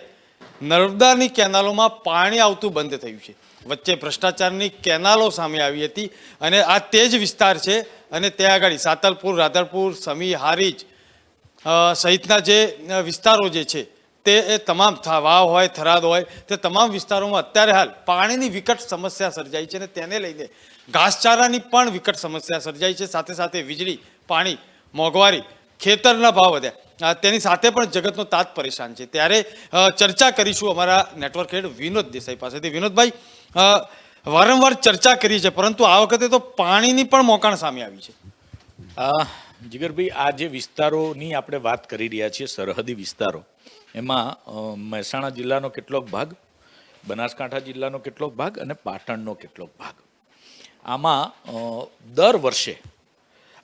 નર્મદાની કેનાલોમાં પાણી આવતું બંધ થયું છે. વચ્ચે ભ્રષ્ટાચારની કેનાલો સામે આવી હતી, અને આ તે જ વિસ્તાર છે. અને ત્યાં આગળ સાતલપુર, રાધરપુર, સમી, હારીજ સહિતના જે વિસ્તારો જે છે તે એ તમામ વાવ હોય, થરાદ હોય, તે તમામ વિસ્તારોમાં અત્યારે હાલ પાણીની વિકટ સમસ્યા સર્જાઈ છે. અને તેને લઈને ઘાસચારાની પણ વિકટ સમસ્યા સર્જાઈ છે. સાથે સાથે વીજળી, પાણી, મોંઘવારી, ખેતરના ભાવ વધ્યા, તેની સાથે પણ જગતનો તાત પરેશાન છે. ત્યારે ચર્ચા કરીશું અમારા નેટવર્ક હેડ વિનોદ દેસાઈ પાસેથી. વિનોદભાઈ, વારંવાર ચર્ચા કરી છે, પરંતુ આ વખતે તો પાણીની પણ મોકાણ સામે આવી છે. જીગરભાઈ, આ જે વિસ્તારોની આપણે વાત કરી રહ્યા છીએ, સરહદી વિસ્તારો, એમાં મહેસાણા જિલ્લાનો કેટલોક ભાગ, બનાસકાંઠા જિલ્લાનો કેટલોક ભાગ અને પાટણનો કેટલોક ભાગ, આમાં દર વર્ષે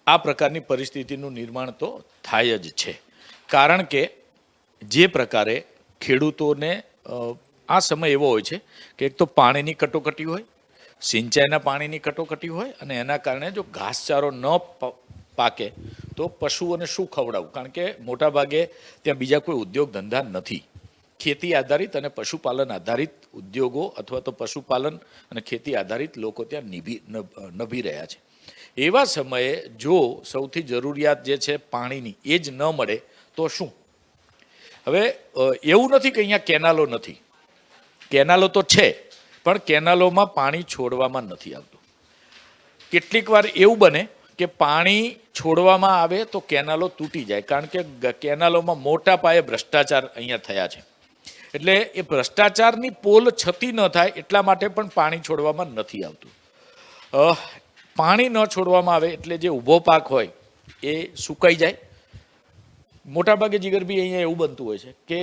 આ પ્રકારની પરિસ્થિતિનું નિર્માણ તો થાય જ છે. કારણ કે જે પ્રકારે ખેડૂતોને આ સમય એવો હોય છે કે એક તો પાણીની કટોકટી હોય, સિંચાઈના પાણીની કટોકટી હોય, અને એના કારણે જો ઘાસચારો ન પાકે તો પશુઓને શું ખવડાવવું, કારણ કે મોટા ભાગે ત્યાં બીજા કોઈ ઉદ્યોગ ધંધા નથી. ખેતી આધારિત અને પશુપાલન આધારિત ઉદ્યોગો અથવા તો પશુપાલન અને ખેતી આધારિત લોકો ત્યાં નભી રહ્યા છે. એવા સમયે જો સૌથી જરૂરિયાત જે છે પાણીની એ જ ન મળે તો શું? હવે એવું નથી કે અહીંયા કેનાલો નથી, કેનાલો તો છે, પણ કેનાલોમાં પાણી છોડવામાં નથી આવતું. કેટલીક વાર એવું બને કે પાણી છોડવામાં આવે તો કેનાલો તૂટી જાય, કારણ કે કેનાલોમાં મોટા પાયે ભ્રષ્ટાચાર અહીંયા થયા છે. એટલે એ ભ્રષ્ટાચારની પોલ છતી ન થાય એટલા માટે પણ પાણી છોડવામાં નથી આવતું. પાણી ન છોડવામાં આવે એટલે જે ઊભો પાક હોય એ સુકાઈ જાય. મોટાભાગે જીગરભાઈ અહીંયા એવું બનતું હોય છે કે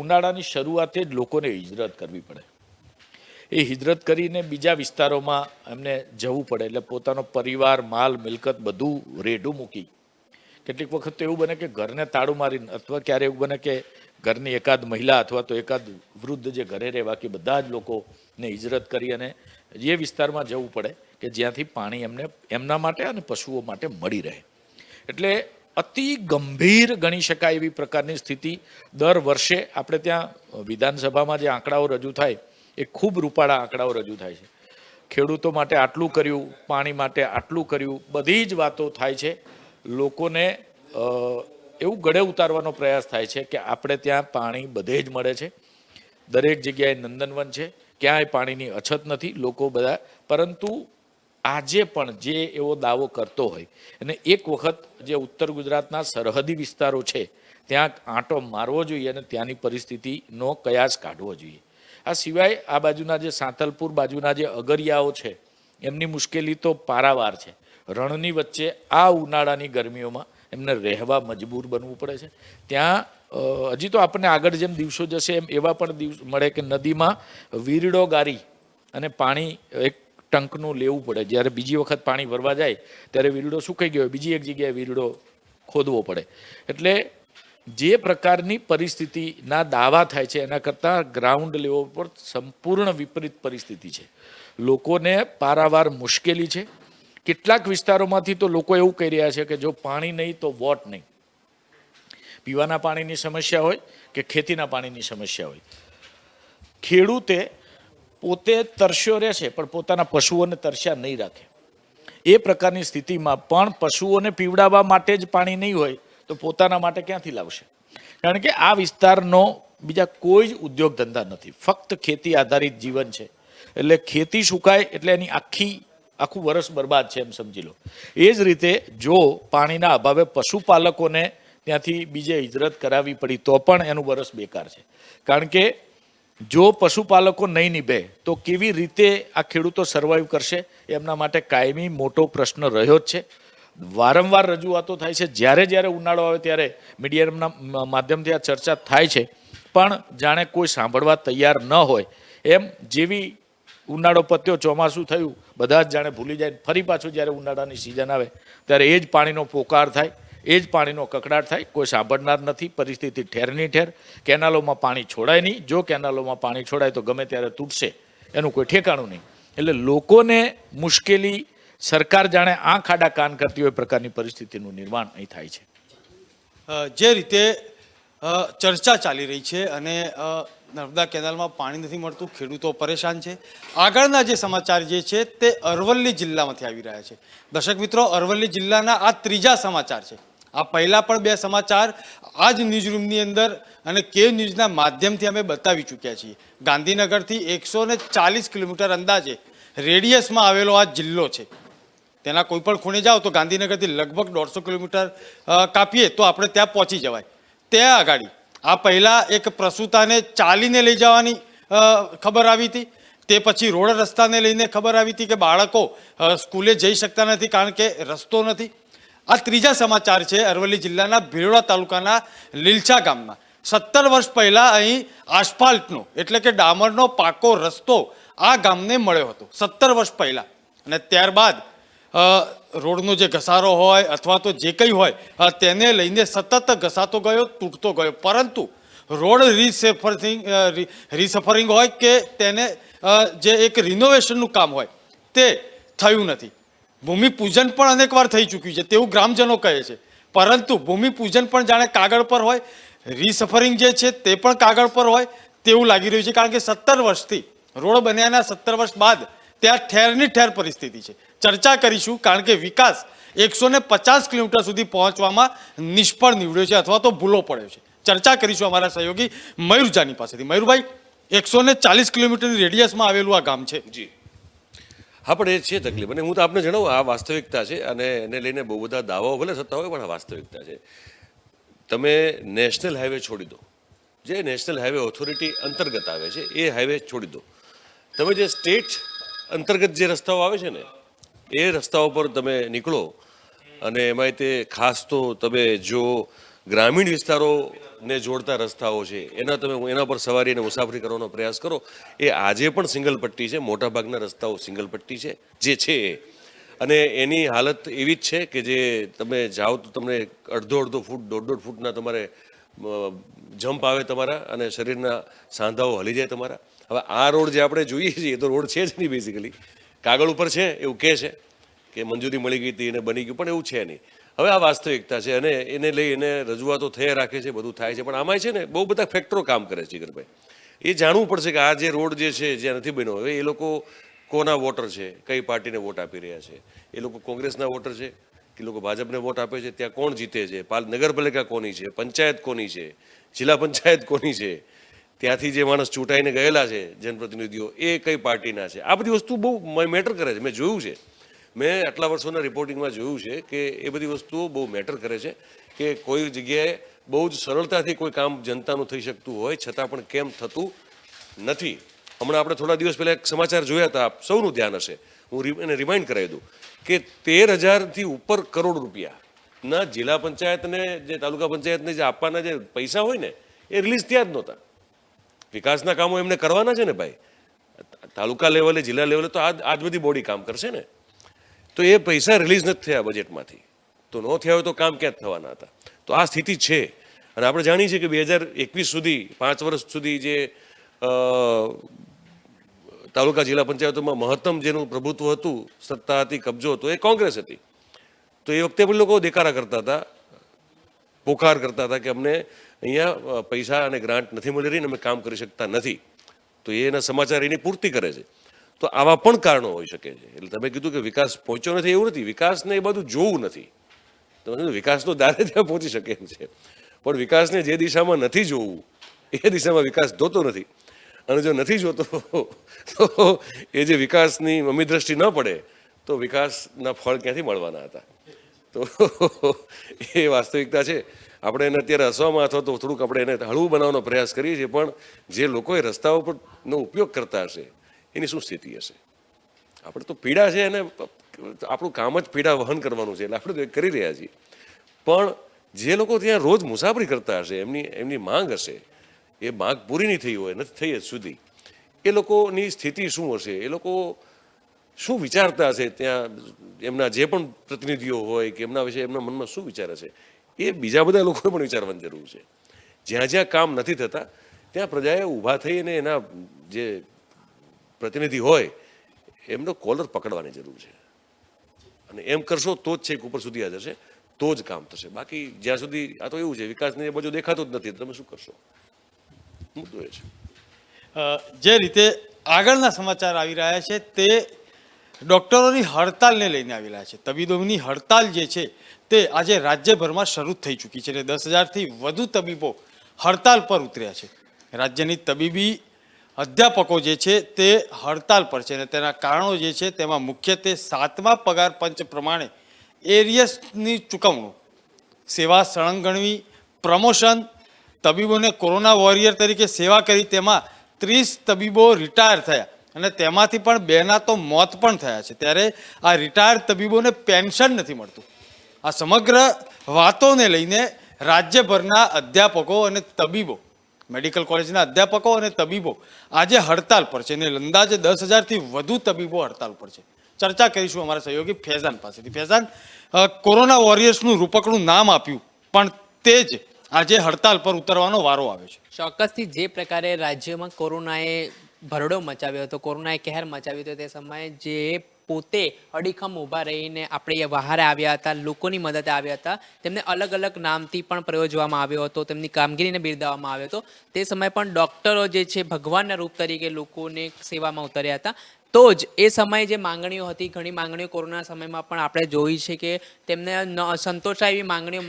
ઉનાળાની શરૂઆતે જ લોકોને હિજરત કરવી પડે. એ હિજરત કરીને બીજા વિસ્તારોમાં એમને જવું પડે, એટલે પોતાનો પરિવાર, માલ, મિલકત બધું રેઢું મૂકી. કેટલીક વખત તો એવું બને કે ઘરને તાળું મારીને, અથવા ક્યારે એવું બને કે ઘરની એકાદ મહિલા અથવા તો એકાદ વૃદ્ધ જે ઘરે રહે, બાકી બધા જ લોકોને હિજરત કરી અને એ વિસ્તારમાં જવું પડે કે જ્યાંથી પાણી એમને એમના માટે અને પશુઓ માટે મળી રહે. એટલે અતિ ગંભીર ગણી શકાય એવી પ્રકારની સ્થિતિ દર વર્ષે આપણે ત્યાં વિધાનસભામાં જે આંકડાઓ રજૂ થાય એ ખૂબ રૂપાળા આંકડાઓ રજૂ થાય છે. ખેડૂતો માટે આટલું કર્યું, પાણી માટે આટલું કર્યું, બધી જ વાતો થાય છે. લોકોને એવું ગળે ઉતારવાનો પ્રયાસ થાય છે કે આપણે ત્યાં પાણી બધે જ મળે છે, દરેક જગ્યાએ નંદનવન છે, ક્યાંય પાણીની અછત નથી લોકો બધા. પરંતુ આજે પણ જે એવો દાવો કરતો હોય અને એક વખત જે ઉત્તર ગુજરાતના સરહદી વિસ્તારો છે ત્યાં આંટો મારવો જોઈએ અને ત્યાંની પરિસ્થિતિનો કયાસ કાઢવો જોઈએ. આ સિવાય આ બાજુના જે સાંતલપુર બાજુના જે અગરિયાઓ છે એમની મુશ્કેલી તો પારાવાર છે. રણની વચ્ચે આ ઉનાળાની ગરમીઓમાં એમને રહેવા મજબૂર બનવું પડે છે. ત્યાં હજી તો આપણને આગળ જેમ દિવસો જશે એમ એવા પણ દિવસ મળે કે નદીમાં વીરડો ગારી અને પાણી એક ટંકનું લેવું પડે. જ્યારે બીજી વખત પાણી ભરવા જાય ત્યારે વીરડો સુકાઈ ગયો, બીજી એક જગ્યાએ વીરડો ખોદવો પડે. એટલે જે પ્રકારની પરિસ્થિતિના દાવા થાય છે એના કરતાં ગ્રાઉન્ડ લેવલ પર સંપૂર્ણ વિપરીત પરિસ્થિતિ છે. લોકોને પારાવાર મુશ્કેલી છે. કેટલાક વિસ્તારોમાંથી તો લોકો એવું કહી રહ્યા છે કે જો પાણી નહીં તો વોટ નહીં. પીવાના પાણીની સમસ્યા હોય કે ખેતીના પાણીની સમસ્યા હોય, ખેડૂતે પોતે તરસ્યો રહેશે પણ પોતાના પશુઓને તરસ્યા નહીં રાખે. એ પ્રકારની સ્થિતિમાં પણ પશુઓને પીવડાવવા માટે જ પાણી નહીં હોય તો પોતાના માટે ક્યાંથી લાવશે? કારણ કે આ વિસ્તારનો બીજા કોઈ જ ઉદ્યોગ ધંધા નથી, ફક્ત ખેતી આધારિત જીવન છે. એટલે ખેતી સુકાય એટલે એની આખું વર્ષ બરબાદ છે એમ સમજી લો. એ જ રીતે જો પાણીના અભાવે પશુપાલકોને ત્યાંથી બીજે હિજરત કરાવવી પડી તો પણ એનું વર્ષ બેકાર છે. કારણ કે જો પશુપાલકો નહીં નીભે તો કેવી રીતે આ ખેડૂતો સર્વાઈવ કરશે? એમના માટે કાયમી મોટો પ્રશ્ન રહ્યો જ છે. વારંવાર રજૂઆતો થાય છે, જ્યારે જ્યારે ઉનાળો આવે ત્યારે મીડિયાના માધ્યમથી આ ચર્ચા થાય છે, પણ જાણે કોઈ સાંભળવા તૈયાર ન હોય એમ. જેવી ઉનાળો પત્યો, ચોમાસું થયું, બધા જ જાણે ભૂલી જાય. ફરી પાછું જ્યારે ઉનાળાની સિઝન આવે ત્યારે એ જ પાણીનો પોકાર થાય, એ જ પાણીનો કકડાટ થાય. કોઈ સાંભળનાર નથી. પરિસ્થિતિ ઠેરની ઠેર. કેનાલોમાં પાણી છોડાય નહીં. જો કેનાલોમાં પાણી છોડાય તો ગમે ત્યારે તૂટશે, એનું કોઈ ઠેકાણું નહીં. એટલે લોકોને મુશ્કેલી, સરકાર જાણે આંખ આડા કાન કરતી હોય પ્રકારની પરિસ્થિતિનું નિર્માણ અહીં થાય છે. જે રીતે ચર્ચા ચાલી રહી છે અને નર્મદા કેનાલમાં પાણી નથી મળતું, ખેડૂતો પરેશાન છે. આગળના જે સમાચાર જે છે તે અરવલ્લી જિલ્લામાંથી આવી રહ્યા છે. દર્શક મિત્રો, અરવલ્લી જિલ્લાના આ ત્રીજા સમાચાર છે. આ પહેલા પણ બે સમાચાર આ જ ન્યૂઝરૂમની અંદર અને કે ન્યૂઝના માધ્યમથી અમે બતાવી ચૂક્યા છીએ. ગાંધીનગરથી 140 કિલોમીટર અંદાજે રેડિયસમાં આવેલો આ જિલ્લો છે. તેના કોઈ પણ ખૂણે જાઓ તો ગાંધીનગરથી લગભગ 150 કિલોમીટર કાપીએ તો આપણે ત્યાં પહોંચી જવાય. ત્યાં આગાડી આ પહેલાં એક પ્રસૂતાને ચાલીને લઈ જવાની ખબર આવી હતી. તે પછી રોડ રસ્તાને લઈને ખબર આવી હતી કે બાળકો સ્કૂલે જઈ શકતા નથી કારણ કે રસ્તો નથી. આ ત્રીજા સમાચાર છે અરવલ્લી જિલ્લાના ભિલોડા તાલુકાના લીલછા ગામના. 17 વર્ષ પહેલાં અહીં આસ્ફાલ્ટનો એટલે કે ડામરનો પાકો રસ્તો આ ગામને મળ્યો હતો 17 વર્ષ પહેલાં. અને ત્યારબાદ રોડનો જે ઘસારો હોય અથવા તો જે કંઈ હોય તેને લઈને સતત ઘસાતો ગયો, તૂટતો ગયો. પરંતુ રોડ રીસફરિંગ હોય કે તેને જે એક રિનોવેશનનું કામ હોય તે થયું નથી. ભૂમિપૂજન પણ અનેકવાર થઈ ચૂક્યું છે તેવું ગ્રામજનો કહે છે, પરંતુ ભૂમિપૂજન પણ જાણે કાગળ પર હોય, રીસફરિંગ જે છે તે પણ કાગળ પર હોય તેવું લાગી રહ્યું છે. કારણ કે 17 વર્ષથી રોડ બન્યાના 17 વર્ષ બાદ ત્યાં ઠેરની ઠેર પરિસ્થિતિ છે. ચર્ચા કરીશું કારણ કે વિકાસ 150 કિલોમીટર સુધી પહોંચવામાં નિષ્ફળ નીવડ્યો છે અથવા તો ભૂલો પડ્યો છે. ચર્ચા કરીશું અમારા સહયોગી મયુર જાની પાસેથી. મયુરભાઈ, 140 કિલોમીટરની રેડિયસમાં આવેલું આ ગામ છે. જી હા, પણ એ છે તકલીફ. અને હું તો આપને જણાવું, આ વાસ્તવિકતા છે અને એને લઈને બહુ બધા દાવાઓ ભલે થતા હોય, પણ આ વાસ્તવિકતા છે. તમે નેશનલ હાઈવે છોડી દો, જે નેશનલ હાઈવે ઓથોરિટી અંતર્ગત આવે છે એ હાઈવે છોડી દો. તમે જે સ્ટેટ અંતર્ગત જે રસ્તાઓ આવે છે ને એ રસ્તાઓ પર તમે નીકળો અને એમાંય તે ખાસ તો તમે જો ગ્રામીણ વિસ્તારોને જોડતા રસ્તાઓ છે એના પર સવારી અને મુસાફરી કરવાનો પ્રયાસ કરો. એ આજે પણ સિંગલ પટ્ટી છે, મોટાભાગના રસ્તાઓ સિંગલ પટ્ટી છે જે છે એ. અને એની હાલત એવી જ છે કે જે તમે જાઓ તો તમને અડધો ફૂટ 1.5 ફૂટના તમારે જમ્પ આવે તમારા અને શરીરના સાંધાઓ હલી જાય તમારા. હવે આ રોડ જે આપણે જોઈએ છીએ એ તો રોડ છે જ નહીં. બેઝિકલી કાગળ ઉપર છે એવું કહે છે કે મંજૂરી મળી ગઈ હતી અને બની ગયું, પણ એવું છે નહીં. હવે આ વાસ્તવિકતા છે અને એને લઈ એને રજૂઆતો થયા રાખે છે, બધું થાય છે. પણ આમાંય છે ને બહુ બધા ફેક્ટરો કામ કરે છે જીગરભાઈ. એ જાણવું પડશે કે આ જે રોડ જે છે જ્યાં નથી બન્યો, હવે એ લોકો કોના વોટર છે, કઈ પાર્ટીને વોટ આપી રહ્યા છે, એ લોકો કોંગ્રેસના વોટર છે કે લોકો ભાજપને વોટ આપે છે, ત્યાં કોણ જીતે છે, નગરપાલિકા કોની છે, પંચાયત કોની છે, જિલ્લા પંચાયત કોની છે, ત્યાંથી જે માણસ ચૂંટાઈને ગયેલા છે જનપ્રતિનિધિઓ એ કઈ પાર્ટીના છે. આ બધી વસ્તુ બહુ મેટર કરે છે. મેં જોયું છે, મેં આટલા વર્ષોના રિપોર્ટિંગમાં જોયું છે કે એ બધી વસ્તુઓ બહુ મેટર કરે છે કે કોઈ જગ્યાએ બહુ જ સરળતાથી કોઈ કામ જનતાનું થઈ શકતું હોય છતાં પણ કેમ થતું નથી. હમણાં આપણે થોડા દિવસ પહેલાં એક સમાચાર જોયા હતા, આપ સૌનું ધ્યાન હશે, હું એને રિમાઇન્ડ કરાવી દઉં કે 13,000થી ઉપર કરોડ રૂપિયાના જિલ્લા પંચાયતને જે તાલુકા પંચાયતને જે આપવાના જે પૈસા હોય ને એ રિલીઝ થયા જ નહોતા. વિકાસના કામો એમને કરવાના છે ને ભાઈ, તાલુકા લેવલે જિલ્લા લેવલે તો આજ બધી બોડી કામ કરશે ને. તો એ પૈસા રિલીઝ નથી થયા બજેટમાંથી, તો ન થયા હોય તો કામ ક્યાં જ થવાના હતા. તો આ સ્થિતિ છે. અને આપણે જાણીએ છીએ કે 2021 સુધી 5 વર્ષ સુધી જે તાલુકા જિલ્લા પંચાયતોમાં મહત્તમ જેનું પ્રભુત્વ હતું, સત્તા હતી, કબજો હતો, એ કોંગ્રેસ હતી. તો એ વખતે પણ લોકો દેકારા કરતા હતા, પોકાર કરતા હતા કે અમને અહીંયા પૈસા અને ગ્રાન્ટ નથી મળી રહી ને અમે કામ કરી શકતા નથી. તો એના સમાચાર એની પૂર્તિ કરે છે. તો આવા પણ કારણો હોઈ શકે છે. એટલે તમે કીધું કે વિકાસ પહોંચ્યો નથી, એવું નથી. વિકાસને એ બધું જોવું નથી. તમે વિકાસ તો દારે ત્યાં પહોંચી શકે એમ છે, પણ વિકાસને જે દિશામાં નથી જોવું એ દિશામાં વિકાસ જોતો નથી. અને જો નથી જોતો તો એ જે વિકાસની અમી દ્રષ્ટિ ન પડે તો વિકાસના ફળ ક્યાંથી મળવાના હતા. તો એ વાસ્તવિકતા છે. આપણે એને અત્યારે હસવામાં અથવા તો થોડુંક આપણે એને હળવું બનાવવાનો પ્રયાસ કરીએ છીએ, પણ જે લોકો એ રસ્તાઓ પરનો ઉપયોગ કરતા હશે એની શું સ્થિતિ હશે. આપણે તો પીડા છે એને આપણું કામ જ પીડા વહન કરવાનું છે, એટલે આપણે તો એ કરી રહ્યા છીએ. પણ જે લોકો ત્યાં રોજ મુસાફરી કરતા હશે, એમની માંગ હશે, એ માંગ પૂરી નહીં થઈ હોય, નથી થઈ જ સુધી, એ લોકોની સ્થિતિ શું હશે, એ લોકો શું વિચારતા હશે, ત્યાં એમના જે પણ પ્રતિનિધિઓ હોય કે એમના વિશે એમના મનમાં શું વિચાર હશે, એ બીજા બધા લોકોએ પણ વિચારવાની જરૂર છે. જ્યાં જ્યાં કામ નથી થતા ત્યાં પ્રજાએ ઊભા થઈને એના જે પ્રતિનિધિ હોય એમનો કોલર પકડવાની જરૂર છે. અને એમ કરશો તો જ છેક ઉપર સુધી આ જશે, તો જ કામ થશે. બાકી જ્યાં સુધી આ તો એવું છે, વિકાસને એ બધું દેખાતો જ નથી, તમે શું કરશો? મુદ્દો એ છે. જે રીતે આગળના સમાચાર આવી રહ્યા છે તે ડૉક્ટરોની હડતાલને લઈને આવી રહ્યા છે. તબીબોની હડતાલ જે છે તે આજે રાજ્યભરમાં શરૂ થઈ ચૂકી છે અને 10,000થી વધુ તબીબો હડતાલ પર ઉતર્યા છે. રાજ્યની તબીબી અધ્યાપકો જે છે તે હડતાલ પર છે અને તેના કારણો જે છે તેમાં મુખ્યત્વે 7મા પગાર પંચ પ્રમાણે એરિયસની ચૂકવણું, સેવા સળંગણવી, પ્રમોશન, તબીબોને કોરોના વોરિયર તરીકે સેવા કરી તેમાં 30 તબીબો રિટાયર થયા અને તેમાંથી પણ 2ના તો મોત પણ થયા છે. ત્યારે આ રિટાયર તબીબોને પેન્શન નથી મળતું. આ સમગ્ર વાતોને લઈને રાજ્યભરના અધ્યાપકો અને તબીબો, મેડિકલ કોલેજના અધ્યાપકો અને તબીબો આજે હડતાલ પર છે અને અંદાજે 10,000થી વધુ તબીબો હડતાલ પર છે. ચર્ચા કરીશું અમારા સહયોગી ફૈઝાન પાસેથી. ફૈઝાન, કોરોના વોરિયર્સનું રૂપકનું નામ આપ્યું, પણ તે જ આજે હડતાલ પર ઉતરવાનો વારો આવ્યો છે. ચોક્કસથી જે પ્રકારે રાજ્યમાં કોરોનાએ ભરડો મચાવ્યો હતો, કોરોનાએ કહેર મચાવ્યો હતો, તે સમયે જે પોતે અડીખમ ઊભા રહીને આપણે બહાર આવ્યા હતા, લોકોની મદદે આવ્યા હતા. તેમને અલગ અલગ નામથી પણ પ્રયોજવામાં આવ્યો હતો, તેમની કામગીરીને બિરદાવવામાં આવ્યો હતો. તે સમયે પણ ડૉક્ટરો જે છે ભગવાનના રૂપ તરીકે લોકોને સેવામાં ઉતર્યા હતા. તો જ એ સમયે જે માંગણીઓ હતી, ઘણી માંગણીઓ કોરોના સમયમાં પણ આપણે જોઈ છે કે તેમને સંતોષાય એવી માંગણીઓ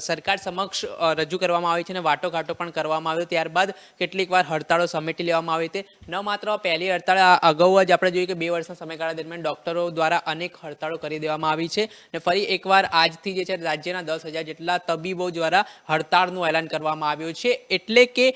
સરકાર સમક્ષ રજૂ કરવામાં આવી છે અને વાટોઘાટો પણ કરવામાં આવ્યો. ત્યારબાદ કેટલીક વાર હડતાળો સમેટી લેવામાં આવી હતી. ન માત્ર પહેલી હડતાળ, અગાઉ જ આપણે જોઈએ કે 2 વર્ષના સમયગાળા દરમિયાન ડૉક્ટરો દ્વારા અનેક હડતાળો કરી દેવામાં આવી છે અને ફરી એકવાર આજથી જે છે રાજ્યના 10,000 જેટલા તબીબો દ્વારા હડતાળનું એલાન કરવામાં આવ્યું છે. એટલે કે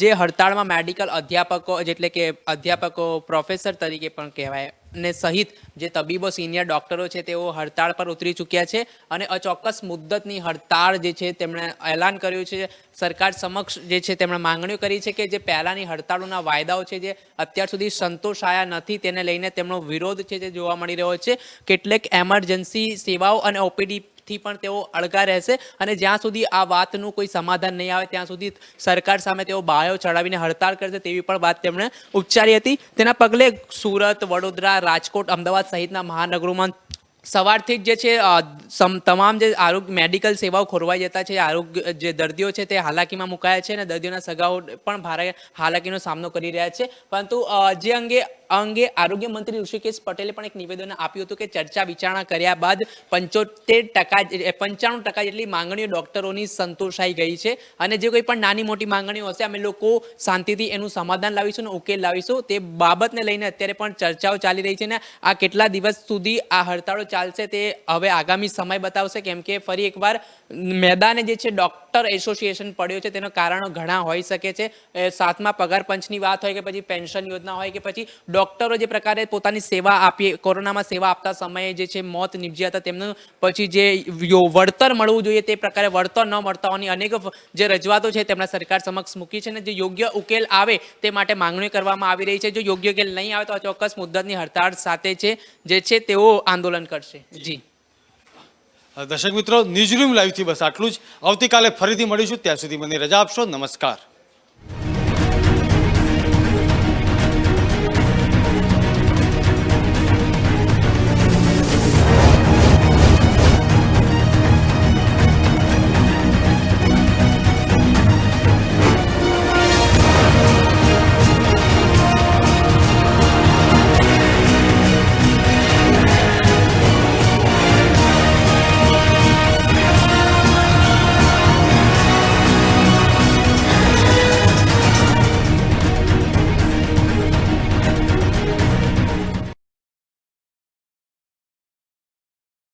જે હડતાળમાં મેડિકલ અધ્યાપકો, એટલે કે અધ્યાપકો, પ્રોફેસર તરીકે પણ કહેવાય ને સહિત જે તબીબો, સિનિયર ડૉક્ટરો છે તેઓ હડતાળ પર ઉતરી ચૂક્યા છે અને અચોક્કસ મુદ્દતની હડતાળ જે છે તેમણે એલાન કર્યું છે. સરકાર સમક્ષ જે છે તેમણે માંગણીઓ કરી છે કે જે પહેલાંની હડતાળોના વાયદાઓ છે જે અત્યાર સુધી સંતોષાયા નથી, તેને લઈને તેમનો વિરોધ છે જે જોવા મળી રહ્યો છે. કેટલીક એમરજન્સી સેવાઓ અને ઓપીડી થી પણ તેઓ અળગા રહેશે અને જ્યાં સુધી આ વાતનું કોઈ સમાધાન નહીં આવે ત્યાં સુધી સરકાર સામે તેઓ બાયો ચડાવીને હડતાળ કરશે તેવી પણ વાત તેમણે ઉચ્ચારી હતી. તેના પગલે સુરત, વડોદરા, રાજકોટ, અમદાવાદ સહિતના મહાનગરોમાં સવારથી જ જે છે તમામ જે આરોગ્ય મેડિકલ સેવાઓ ખોરવાઈ જતા છે. આરોગ્ય જે દર્દીઓ છે તે હાલાકીમાં મુકાયા છે અને દર્દીઓના સગાઓ પણ ભારે હાલાકીનો સામનો કરી રહ્યા છે. પરંતુ જે અંગે આરોગ્ય મંત્રી ઋષિકેશ પટેલે પણ એક નિવેદન આપ્યું હતું કે ચર્ચા વિચારણા કર્યા બાદ 95% જેટલી માંગણીઓ ડોક્ટરોની સંતોષાઈ ગઈ છે અને જે કોઈ પણ નાની મોટી માંગણીઓ હશે અમે લોકો શાંતિથી એનું સમાધાન લાવીશું અને ઉકેલ લાવીશું. તે બાબતને લઈને અત્યારે પણ ચર્ચાઓ ચાલી રહી છે ને આ કેટલા દિવસ સુધી આ હડતાળો ચાલશે તે હવે આગામી સમય બતાવશે. કેમ કે ફરી એકવાર મેદાને જે છે ડોક્ટર એસોસિએશન પડ્યો છે તેના કારણો ઘણા હોઈ શકે છે. 7મા પગાર પંચની વાત હોય કે પછી પેન્શન યોજના હોય કે પછી ડોક્ટરો જે પ્રકારે પોતાની સેવા આપી, કોરોનામાં સેવા આપતા સમયે જે છે મોત નિપજ્યા હતા, તેમનું પછી જે વળતર મળવું જોઈએ તે પ્રકારે વળતર ન મળતા હોવાની અનેક જે રજૂઆતો છે તેમણે સરકાર સમક્ષ મૂકી છે અને જે યોગ્ય ઉકેલ આવે તે માટે માંગણી કરવામાં આવી રહી છે. જો યોગ્ય ઉકેલ નહીં આવે તો ચોક્કસ મુદ્દતની હડતાળ સાથે જે છે તેઓ આંદોલન કરશે. જી દર્શક મિત્રો, ન્યૂઝરૂમ લાઈવથી બસ આટલું જ. આવતીકાલે ફરીથી મળીશું. ત્યાં સુધી મને રજા આપશો. નમસ્કાર.